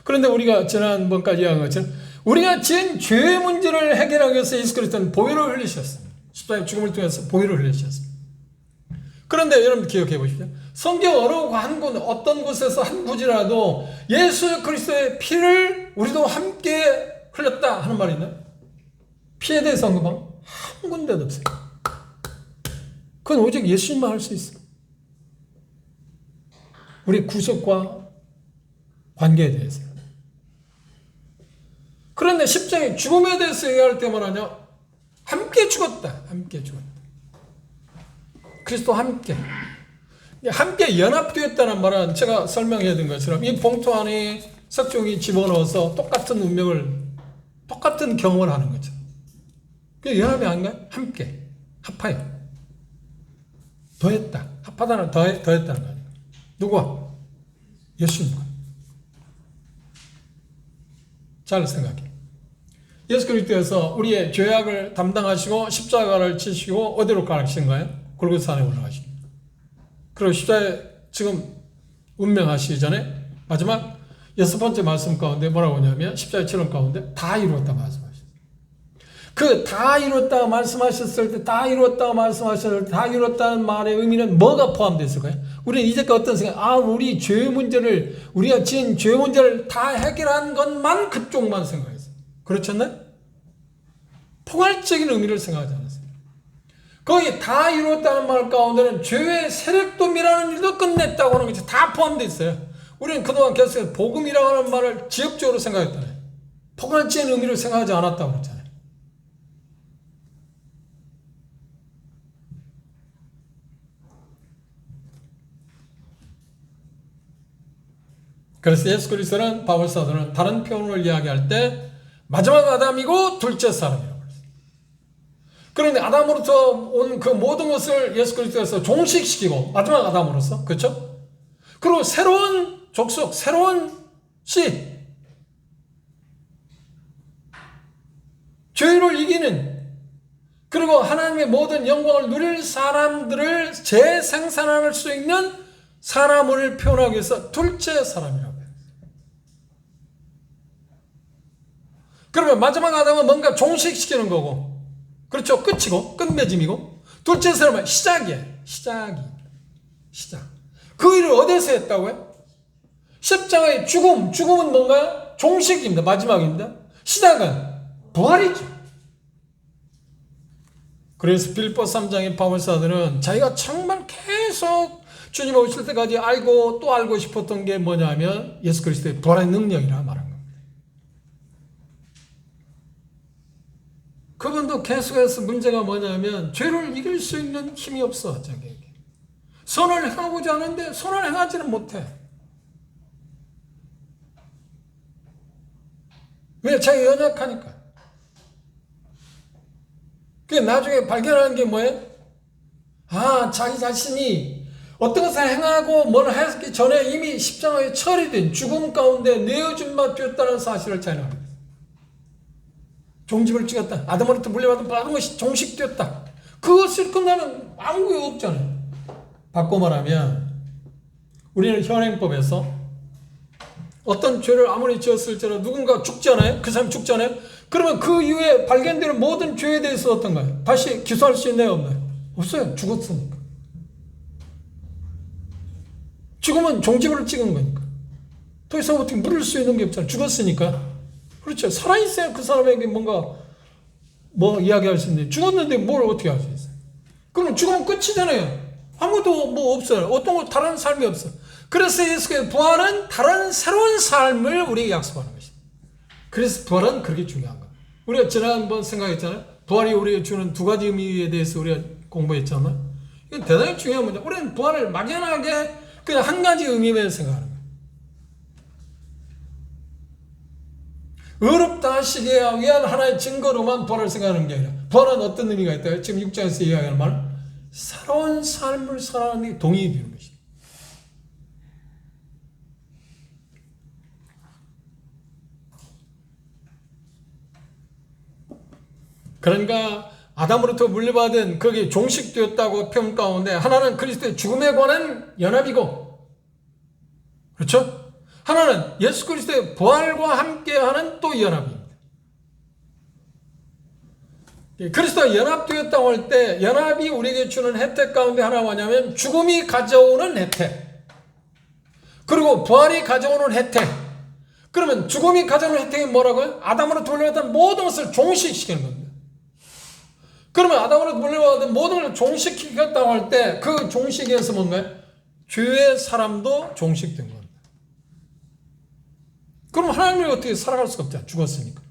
그런데 우리가 지난번까지 이야기한 것처럼 우리가 지은 죄의 문제를 해결하기 위해서 예수 그리스도는 보혈을 흘리셨습니다. 십자가의 죽음을 통해서 보혈을 흘리셨습니다. 그런데 여러분 기억해 보십시오. 성경 어떤 곳에서 한 구절이라도 예수 그리스도의 피를 우리도 함께 흘렸다 하는 말이 있나요? 피에 대해서 언급한 한 군데도 없어요. 그건 오직 예수님만 할 수 있어요. 우리 구속과 관계에 대해서. 그런데 십자가의 죽음에 대해서 얘기할 때 말하냐? 함께 죽었다. 그리스도 함께 연합되었다는 말은 제가 설명해야 된 것처럼 이 봉투 안에 석종이 집어넣어서 똑같은 운명을, 똑같은 경험을 하는 거죠. 그게 연합이 아닌가요? 함께, 합하여. 더했다. 합하다는 더했다는 거 아니에요. 누구와? 예수님과. 잘 생각해. 예수 그리스도께서 우리의 죄악을 담당하시고 십자가를 치시고 어디로 가시는가요? 골고사에 올라가십니다. 그리고 십자가에 지금 운명하시기 전에 마지막 6번째 말씀 가운데 뭐라고 하냐면 십자가의 치료 가운데 다 이루었다 말씀하셨어요. 그 다 이루었다 말씀하셨을 때 다 이루었다는 말의 의미는 뭐가 포함되어 있을까요? 우리는 이제까지 어떤 생각, 우리 죄 문제를, 우리가 지은 죄 문제를 다 해결한 것만 그쪽만 생각했어요. 그렇지 않나요? 포괄적인 의미를 생각하지 않았어요. 거기 다 이루었다는 말 가운데는 죄의 세력도 밀하는 일도 끝냈다고 하는 것이 다 포함되어 있어요. 우리는 그동안 계속 복음이라고 하는 말을 지역적으로 생각했잖아요. 포괄적인 의미를 생각하지 않았다고 그랬잖아요. 그래서 예수 그리스도는 바울사도는 다른 표현을 이야기할 때 마지막 아담이고 둘째 사람이라고 그랬어요. 그런데 아담으로부터 온 그 모든 것을 예수 그리스도에서 종식시키고 마지막 아담으로서, 그렇죠? 그리고 새로운 족속, 새로운 씨, 죄를 이기는, 그리고 하나님의 모든 영광을 누릴 사람들을 재생산할 수 있는 사람을 표현하기 위해서 둘째 사람이라고 해요. 그러면 마지막 아담은 뭔가 종식시키는 거고, 그렇죠? 끝이고 끝맺음이고, 둘째 사람은 시작이에요. 시작. 그 일을 어디서 했다고요? 십자가의 죽음은 뭔가요? 종식입니다. 마지막입니다. 시작은 부활이죠. 그래서 빌립보 3장의 바울사들은 자기가 정말 계속 주님 오실 때까지 알고 또 알고 싶었던 게 뭐냐면 예수 그리스도의 부활의 능력이라 말한 겁니다. 그분도 계속해서 문제가 뭐냐면 죄를 이길 수 있는 힘이 없어, 자기에게. 선을 행하고자 하는데 선을 행하지는 못해. 왜? 자기가 연약하니까. 그게 나중에 발견하는 게 뭐예요? 자기 자신이 어떤 것을 행하고 뭘 하기 전에 이미 십자가에 처리된 죽음 가운데 내어준 바 되었다는 사실을 잘 압니다. 종집을 찍었다. 아담으로부터 물려받은 모든 것이 종식되었다. 그것을 끝나면 아무 게 없잖아요. 바꿔 말하면 우리는 현행법에서 어떤 죄를 아무리 지었을지라도 누군가 죽잖아요. 그 사람이 죽잖아요. 그러면 그 이후에 발견되는 모든 죄에 대해서 어떤가요? 다시 기소할 수 있나요? 없나요? 없어요. 죽었으니까. 죽으면 종지부를 찍은 거니까. 더 이상 어떻게 물을 수 있는 게 없잖아요. 죽었으니까. 그렇죠. 살아있어야 그 사람에게 뭔가 이야기할 수 있는데 죽었는데 뭘 어떻게 할 수 있어요? 그럼 죽으면 끝이잖아요. 아무도 없어요. 어떤 거 다른 삶이 없어. 그래서 예수의 부활은 다른 새로운 삶을 우리에게 약속하는 것입니다. 그래서 부활은 그렇게 중요한 거예요. 우리가 지난번 생각했잖아요. 부활이 우리에게 주는 두 가지 의미에 대해서 우리가 공부했잖아요. 이건 대단히 중요한 문제. 우리는 부활을 막연하게 그냥 한 가지 의미만 생각하는 거예요. 의롭다 하시기 위한 하나의 증거로만 부활을 생각하는 게 아니라 부활은 어떤 의미가 있다고요? 지금 6장에서 이야기하는 말은 새로운 삶을 살아가는 게 동의해 주는 것입니다. 그러니까 아담으로부터 물려받은 그게 종식되었다고 표현 가운데 하나는 그리스도의 죽음에 관한 연합이고, 그렇죠? 하나는 예수 그리스도의 부활과 함께하는 또 연합입니다. 그리스도와 연합되었다고 할 때 연합이 우리에게 주는 혜택 가운데 하나가 뭐냐면 죽음이 가져오는 혜택, 그리고 부활이 가져오는 혜택. 그러면 죽음이 가져오는 혜택이 뭐라고요? 아담으로부터 물려받은 모든 것을 종식시키는 겁니다. 그러면 아담으로부터 물려받은 모든 것을 종식시켰다고 할 때 그 종식에서 뭔가요? 죄의 사람도 종식된 겁니다. 그럼 하나님이 어떻게 살아갈 수가 없잖아요. 죽었으니까.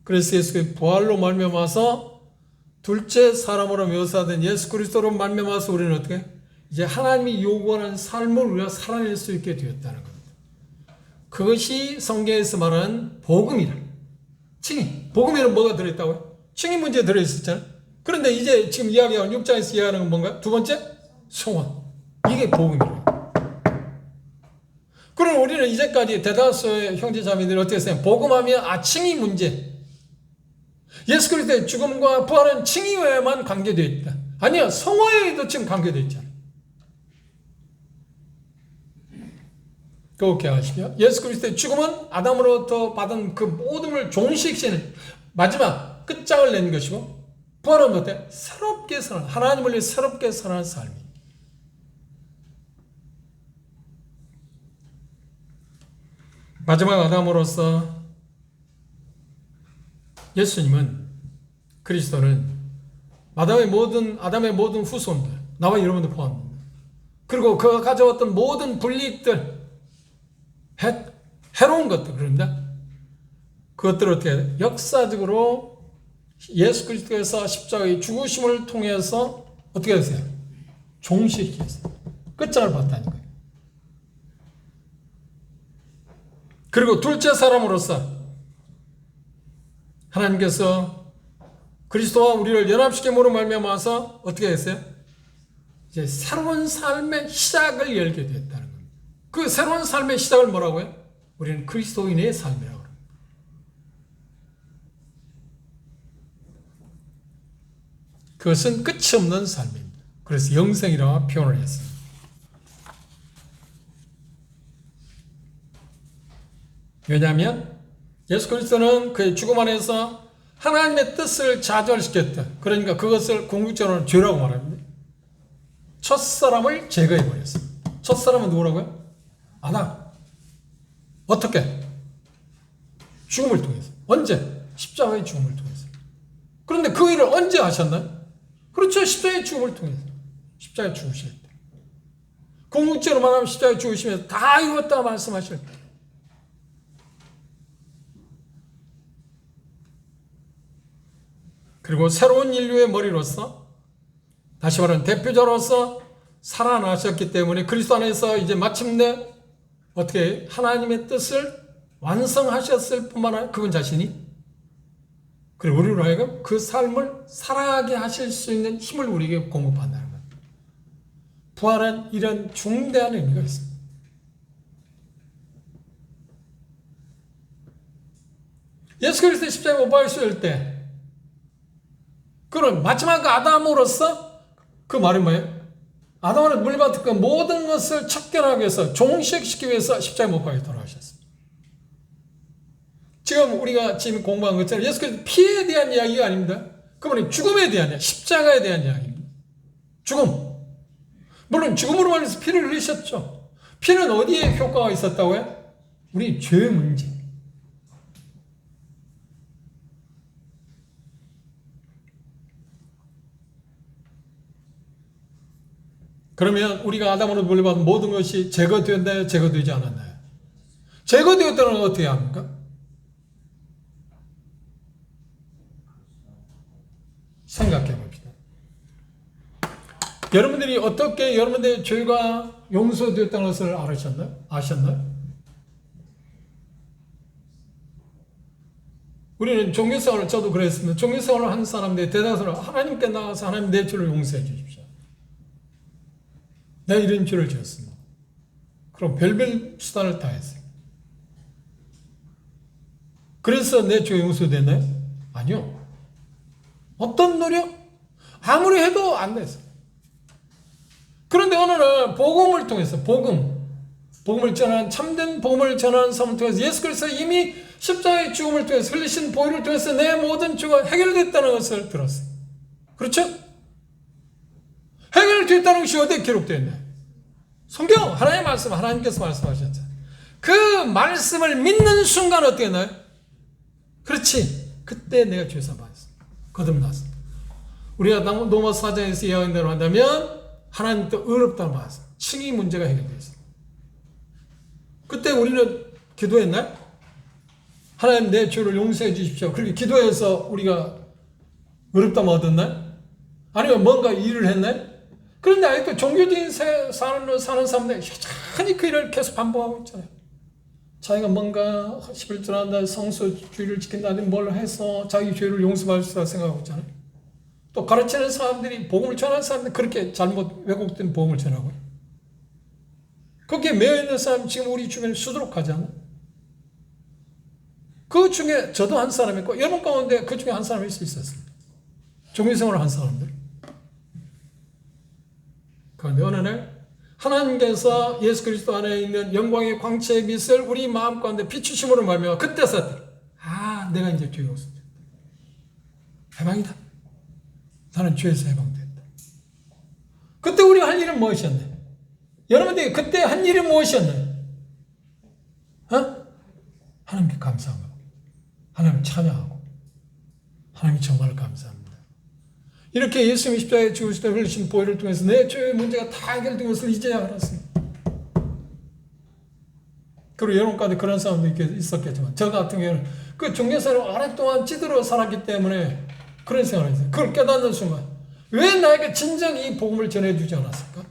그래서 예수의 부활로 말미암아서 둘째 사람으로 묘사된 예수 그리스도로 말미암아서 우리는 어떻게? 이제 하나님이 요구하는 삶을 우리가 살아낼 수 있게 되었다는 겁니다. 그것이 성경에서 말하는 복음이라. 칭의. 복음에는 뭐가 들어있다고요? 칭의 문제 들어있었잖아요. 그런데 이제 지금 이야기하는 6장에서 이야기하는 건 뭔가요? 두 번째? 소원. 이게 복음이래요. 그럼 우리는 이제까지 대다수의 형제자매들이 어떻게 생각해요? 복음하면 칭의 문제. 예수 그리스도의 죽음과 부활은 칭의에만 관계되어 있다. 아니요, 성화에도 지금 관계되어 있잖아요. 그렇게 하시며 예수 그리스도의 죽음은 아담으로부터 받은 그 모든 걸 종식시키는 마지막 끝장을 낸 것이고, 부활은 어때? 새롭게 살아가는, 하나님을 위해 새롭게 살아가는 삶입니다. 마지막 아담으로서 예수님은, 그리스도는 아담의 모든 후손들, 나와 여러분들 포함합니다. 그리고 그가 가져왔던 모든 불이익들, 해로운 것들, 그런데 그것들을 어떻게 역사적으로 예수 그리스도께서 십자가의 죽으심을 통해서 어떻게 하세요? 종식해서 끝장을 봤다는 거예요. 그리고 둘째 사람으로서 하나님께서 그리스도와 우리를 연합시킴으로 말미암아서 어떻게 했어요? 이제 새로운 삶의 시작을 열게 됐다는 겁니다. 그 새로운 삶의 시작을 뭐라고요? 우리는 그리스도인의 삶이라고 합니다. 그것은 끝이 없는 삶입니다. 그래서 영생이라고 표현을 했습니다. 왜냐하면 예수 그리스도는 그의 죽음 안에서 하나님의 뜻을 좌절시켰다. 그러니까 그것을 궁극적으로는 죄라고 말합니다. 첫사람을 제거해버렸어요. 첫사람은 누구라고요? 아담. 어떻게? 죽음을 통해서. 언제? 십자가의 죽음을 통해서. 그런데 그 일을 언제 하셨나요? 그렇죠. 십자가의 죽음을 통해서. 십자가에 죽으실 때. 궁극적으로 말하면 십자가에 죽으시면서 다 이뤘다 말씀하실 때. 그리고 새로운 인류의 머리로서, 다시 말하면 대표자로서 살아나셨기 때문에 그리스도 안에서 이제 마침내 어떻게 하나님의 뜻을 완성하셨을 뿐만 아니라 그분 자신이, 그리고 우리로 하여금 그 삶을 살아가게 하실 수 있는 힘을 우리에게 공급한다는 것. 부활은 이런 중대한 의미가 있습니다. 예수 그리스도의 십자가에 못 박히실 때 그런 마지막 아담으로서 그 말이 뭐예요? 아담으로 물받은 그 모든 것을 척결하기 위해서, 종식시키기 위해서 십자가에 못 박혀 돌아가셨습니다. 지금 우리가 지금 공부한 것처럼 예수 그리스도 피에 대한 이야기가 아닙니다. 그분이 죽음에 대한 이야기, 십자가에 대한 이야기입니다. 죽음. 물론 죽음으로 말해서 피를 흘리셨죠. 피는 어디에 효과가 있었다고요? 우리 죄의 문제. 그러면 우리가 아담으로 물려받은 모든 것이 제거되었나요? 제거되지 않았나요? 제거되었다는 건 어떻게 합니까? 생각해 봅시다. 여러분들이 어떻게 여러분들의 죄가 용서되었다는 것을 알으셨나요? 아셨나요? 우리는 종교생활을, 저도 그랬습니다. 종교생활을 하는 사람들이 대다수는 하나님께 나가서 하나님 내 죄를 용서해 주십시오. 내가 이런 죄를 지었습니다. 그럼 별별 수단을 다 했어요. 그래서 내 죄가 용서됐나요? 아니요. 어떤 노력? 아무리 해도 안 됐어요. 그런데 어느 날 복음을 통해서, 복음을 전한, 참된 복음을 전하는 삶을 통해서 예수 그리스도 이미 십자가의 죽음을 통해서 흘리신 보혈을 통해서 내 모든 죄가 해결됐다는 것을 들었어요. 그렇죠? 해결됐다는 것이 어디에 기록되어 있나요? 성경, 하나님의 말씀, 하나님께서 말씀하셨죠. 그 말씀을 믿는 순간 어떻게 나요? 그렇지. 그때 내가 죄사 받았어. 거듭났어. 우리가 로마서 4장에서 이야기한 대로 한다면 하나님 또 의롭다는 받았어. 칭의 문제가 해결됐어. 그때 우리는 기도했나요? 하나님 내 죄를 용서해 주십시오. 그렇게 기도해서 우리가 의롭다만 얻었나요? 아니면 뭔가 일을 했나요? 그런데 아직도 종교적인 사는 사람들이 여전히 그 일을 계속 반복하고 있잖아요. 자기가 뭔가 11조 한다, 성소주의를 지킨다, 뭘 해서 자기 죄를 용서받을 수 있다고 생각하고 있잖아요. 또 가르치는 사람들이, 복음을 전하는 사람들이 그렇게 잘못 왜곡된 복음을 전하고요. 거기에 매여있는 사람 지금 우리 주변에 수두룩하잖아요. 그 중에 저도 한 사람이 있고 여러분 가운데 그 중에 한 사람일 수 있었습니다. 종교생활을 한 사람들. 그런데 어느 날 하나님께서 예수 그리스도 안에 있는 영광의 광채의 빛을 우리 마음 가운데 비추심으로 말미암아 그때서 내가 이제 죄 용서됐다. 해방이다. 나는 죄에서 해방됐다. 그때 우리가 할 일은 무엇이었나요? 여러분들이 그때 한 일이 무엇이었나요? 하나님께 감사하고 하나님을 찬양하고 하나님 정말 감사합니다. 이렇게 예수님이 십자가에 죽으실 때 흘리신 보혈을 통해서 내 죄의 문제가 다 해결된 것을 이제야 알았습니다. 그리고 여러분 가운데 그런 사람도 있었겠지만 저 같은 경우는 그 종교생활을 오랫동안 찌들어 살았기 때문에 그런 생활을 했어요. 그걸 깨닫는 순간 왜 나에게 진정 이 복음을 전해주지 않았을까?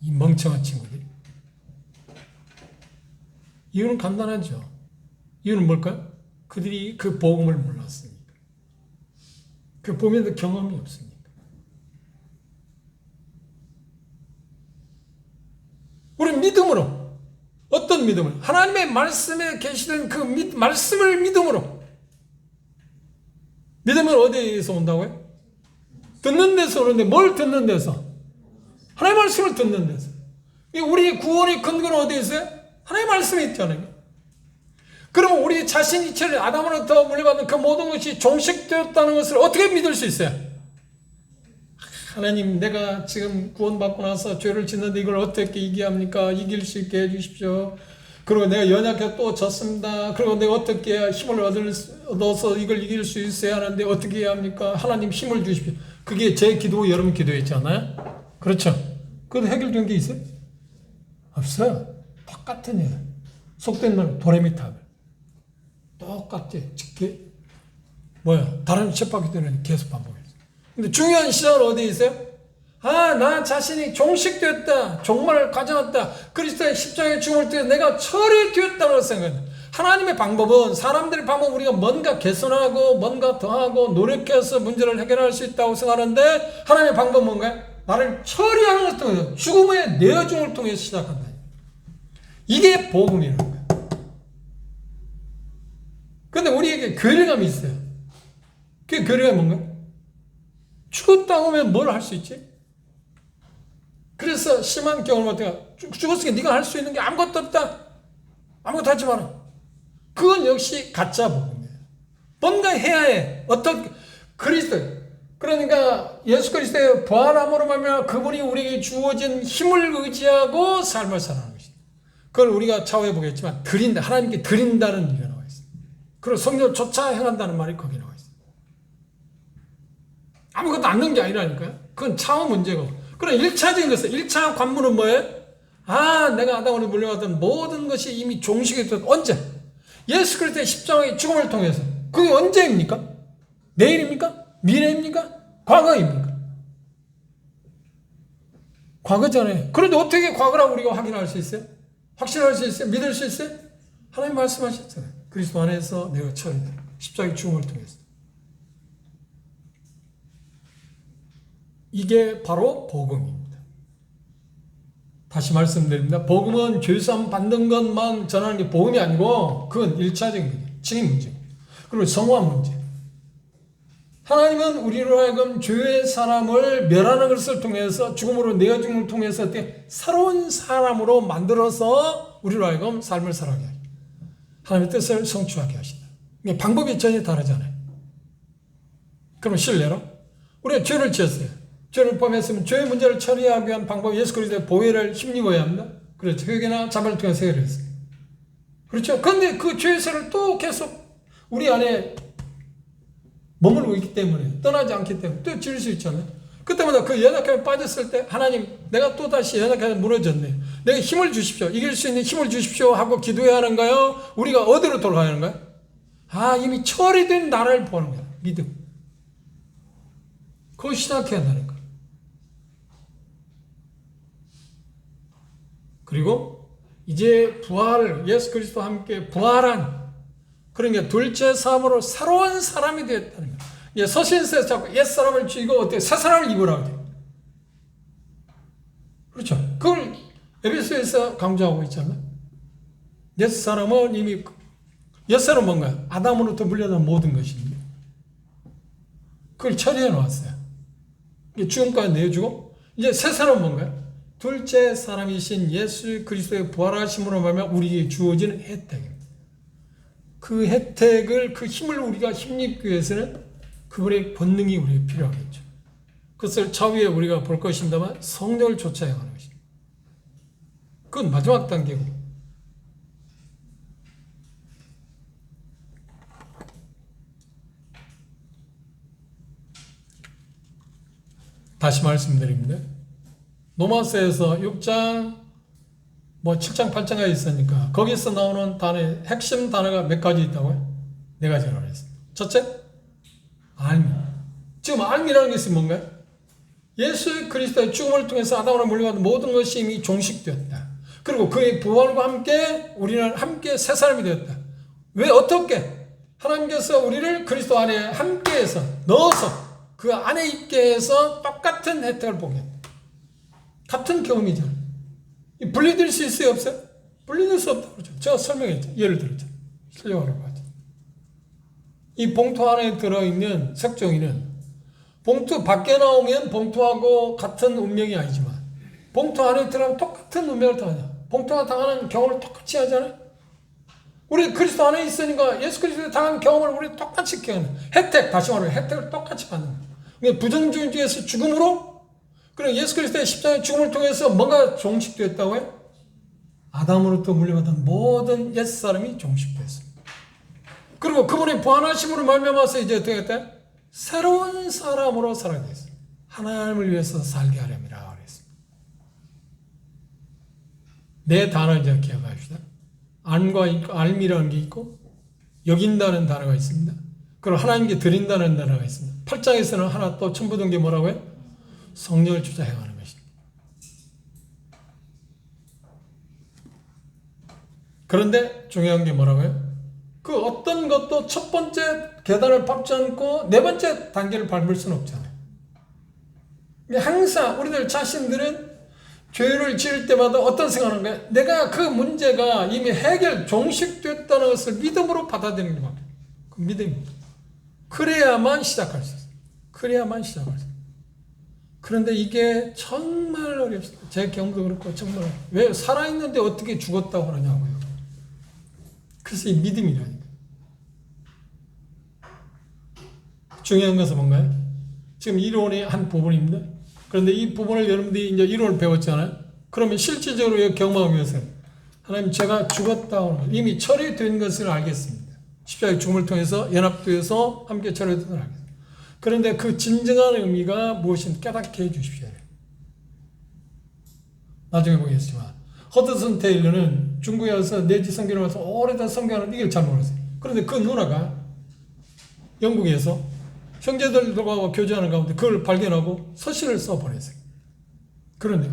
이 멍청한 친구들이. 이유는 간단하죠. 이유는 뭘까요? 그들이 그 복음을 몰랐으니까. 그 복음에 대한 경험이 없으니까. 우리 믿음으로, 어떤 믿음을? 하나님의 말씀에 계시된 그 말씀을 믿음으로. 믿음은 어디에서 온다고요? 듣는 데서 오는데 뭘 듣는 데서? 하나님의 말씀을 듣는 데서. 우리의 구원의 근거는 어디에 있어요? 하나님의 말씀이 있잖아요. 그러면 우리 자신이 처리 아담으로부터 물려받은 그 모든 것이 종식되었다는 것을 어떻게 믿을 수 있어요? 하나님, 내가 지금 구원받고 나서 죄를 짓는데 이걸 어떻게 이기합니까? 이길 수 있게 해주십시오. 그리고 내가 연약해 또 졌습니다. 그리고 내가 어떻게 해야 힘을 얻어서 이걸 이길 수 있어야 하는데 어떻게 해야 합니까? 하나님 힘을 주십시오. 그게 제 기도, 여러분 기도였지 않아요? 그렇죠? 그래도 해결된 게 있어요? 없어요. 똑같은 일. 속된 말 도레미탑. 똑같지. 다른 쳇바퀴들은 계속 반복했어요. 근데 중요한 시작은 어디에 있어요? 나 자신이 종식되었다. 종말을 가져왔다. 그리스도의 십자가의 죽음을 통해 내가 처리되었다고 생각해요. 하나님의 방법은, 사람들의 방법은 우리가 뭔가 개선하고 뭔가 더하고 노력해서 문제를 해결할 수 있다고 생각하는데, 하나님의 방법은 뭔가요? 나를 처리하는 것을 통해서, 죽음의 내어줌을 통해서 시작한다. 이게 복음이라는 거예요. 근데 우리에게 괴리감이 있어요. 그게 괴리감이 뭔가요? 죽었다 오면 뭘 할 수 있지? 그래서 심한 경험을 내가 죽었으니까 네가 할 수 있는 게 아무것도 없다. 아무것도 하지 마라. 그건 역시 가짜 복음이에요. 뭔가 해야 해. 어떤 그리스도, 그러니까 예수 그리스도의 부활함으로 말미암아 그분이 우리에게 주어진 힘을 의지하고 삶을 살아가는 것입니다. 그걸 우리가 차후에 보겠지만 드린다, 하나님께 드린다는 얘기가 나와 있습니다. 그리고 성령조차 행한다는 말이 거기 나와 있습니다. 아무것도 안 넣은 게 아니라니까요. 그건 차후 문제고. 그럼 1차적인 것은, 1차 관문은 뭐예요? 내가 아담으로 물려받은 모든 것이 이미 종식이 되었다. 언제? 예수 그리스도의 십자가의 죽음을 통해서. 그게 언제입니까? 내일입니까? 미래입니까? 과거입니까? 과거잖아요. 그런데 어떻게 과거라고 우리가 확인할 수 있어요? 확신할 수 있어요? 믿을 수 있어요? 하나님 말씀하셨잖아요. 그리스도 안에서 내가 처리다. 십자가의 죽음을 통해서. 이게 바로 복음입니다. 다시 말씀드립니다. 복음은 죄사함 받는 것만 전하는 게 복음이 아니고, 그건 1차적인 거예요. 증인 문제. 그리고 성화 문제. 하나님은 우리로 하여금 죄의 사람을 멸하는 것을 통해서, 죽음으로 내어줌을 통해서 어떻게 새로운 사람으로 만들어서 우리로 하여금 삶을 살아가게 하십니다. 하나님의 뜻을 성취하게 하신다. 방법이 전혀 다르잖아요. 그럼 실례로 우리가 죄를 지었어요. 죄를 범했으면 죄의 문제를 처리하기 위한 방법, 예수 그리스도의 보혈을 힘입어야 합니다. 그렇죠. 회개나 자발을 통해서 해결했어요. 그렇죠. 그런데 그 죄세를 또 계속 우리 안에 머물고 있기 때문에, 떠나지 않기 때문에 또 지을 수 있잖아요. 그때마다 그 연약함에 빠졌을 때, 하나님, 내가 또 다시 연약함에 무너졌네. 내게 힘을 주십시오. 이길 수 있는 힘을 주십시오 하고 기도해야 하는가요? 우리가 어디로 돌아가는 거야? 이미 처리된 나를 보는 거야. 믿음. 그걸 시작해야 한다는 거야. 그리고 이제 예수 그리스도와 함께 부활한, 그러니까 둘째 삶으로 새로운 사람이 되었다는 거예요. 이제 서신서에서 자꾸 옛사람을 죽이고 어떻게 새 사람을 입으라고 돼요. 그렇죠. 그걸 에베소에서 강조하고 있잖아요. 옛사람은 이미, 옛사람은 뭔가요? 아담으로부터 물려난 모든 것입니다. 그걸 처리해 놓았어요. 죽음까지 내어주고, 이제 새 사람은 뭔가요? 둘째 사람이신 예수 그리스도의 부활하심으로 말미암아 우리에게 주어지는 혜택입니다. 그 혜택을, 그 힘을 우리가 힘입기 위해서는 그분의 권능이 우리에게 필요하겠죠. 그것을 차후에 우리가 볼 것입니다만 성령을 쫓아야 하는 것입니다. 그건 마지막 단계고. 다시 말씀드립니다. 로마서에서 6장 7장 8장까지 있으니까 거기서 나오는 단어의 핵심 단어가 몇 가지 있다고요? 4가지라고 했습니다. 첫째, 알미. 지금 알미라는 것이 뭔가요? 예수 그리스도의 죽음을 통해서 아담으로 물려받은 모든 것이 이미 종식되었다. 그리고 그의 부활과 함께 우리는 함께 새 사람이 되었다. 왜? 어떻게? 하나님께서 우리를 그리스도 안에 함께해서 넣어서 그 안에 있게 해서 똑같은 혜택을 보게 합니다. 같은 경험이잖아요. 분리될 수 있어요, 없어요? 분리될 수 없다고 그러죠. 제가 설명했죠. 예를 들었죠. 설명하려고 하죠. 이 봉투 안에 들어있는 색종이는 봉투 밖에 나오면 봉투하고 같은 운명이 아니지만 봉투 안에 들어가면 똑같은 운명을 당하냐. 봉투가 당하는 경험을 똑같이 하잖아요. 우리 그리스도 안에 있으니까 예수 그리스도의 당한 경험을 우리 똑같이 겪는 혜택, 다시 말하면 혜택을 똑같이 받는 거예요. 그러니까 부정주의에서 죽음으로, 그리고 예수 그리스도의 십자가의 죽음을 통해서 뭔가 종식되었다고요? 아담으로부터 물려받은 모든 옛사람이 종식되었습니다. 그리고 그분의 부활하심으로 말미암아서 이제 어떻게 했다? 새로운 사람으로 살아야 됐어요. 하나님을 위해서 살게 하렵니다. 그랬습니다. 네 단어를 이제 기억합시다. 안과 있고, 알미라는 게 있고, 여긴다는 단어가 있습니다. 그리고 하나님께 드린다는 단어가 있습니다. 8장에서는 하나 또 첨부된 게 뭐라고요? 성령을 주자 행하는 것입니다. 그런데 중요한 게 뭐라고요? 그 어떤 것도 첫 번째 계단을 밟지 않고 네 번째 단계를 밟을 수는 없잖아요. 항상 우리들 자신들은 죄를 지을 때마다 어떤 생각하는 거야? 내가 그 문제가 이미 종식됐다는 것을 믿음으로 받아들이는 겁니다. 그 믿음입니다. 그래야만 시작할 수 있어요. 그래야만 시작할 수 있어요. 그런데 이게 정말 어렵습니다. 제 경험도 그렇고 정말 왜 살아있는데 어떻게 죽었다고 그러냐고요. 그래서 이 믿음이라니까. 중요한 것은 뭔가요? 지금 이론의 한 부분입니다. 그런데 이 부분을 여러분들이 이제 이론을 배웠잖아요. 그러면 실질적으로 경험하기 위해서 하나님 제가 죽었다고 이미 처리된 것을 알겠습니다. 십자가의 죽음을 통해서 연합되어서 함께 처리된 것을 알겠습니다. 그런데 그 진정한 의미가 무엇인지 깨닫게 해주십시오. 나중에 보겠지만 허드슨 테일러는 중국에 와서 내지 성경을 와서 오래된 성경을 이걸 잘 몰랐어요. 그런데 그 누나가 영국에서 형제들과 교제하는 가운데 그걸 발견하고 서신을 써보냈어요. 그런데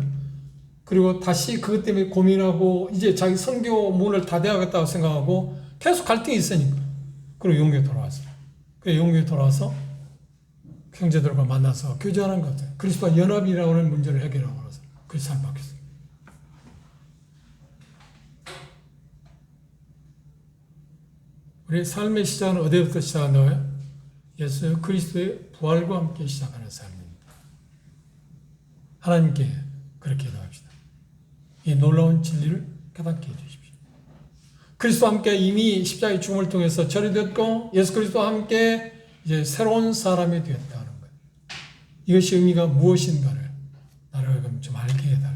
그리고 다시 그것 때문에 고민하고 이제 자기 선교문을 다 되어야겠다고 생각하고 계속 갈등이 있으니까 그리고 영국에 돌아왔어요. 그 영국에 돌아와서 형제들과 만나서 교제하는 것 같아요. 그리스도와 연합이라고 하는 문제를 해결하고 나서 그래서 잘 바뀌었어요. 우리 삶의 시작은 어디부터 시작한다고요? 예수 그리스도의 부활과 함께 시작하는 삶입니다. 하나님께 그렇게 기도합시다. 이 놀라운 진리를 깨닫게 해주십시오. 그리스도와 함께 이미 십자가의 죽음을 통해서 처리됐고 예수 그리스도와 함께 이제 새로운 사람이 되었다는 거예요. 이것이 의미가 무엇인가를 나를 좀 알게 해달라.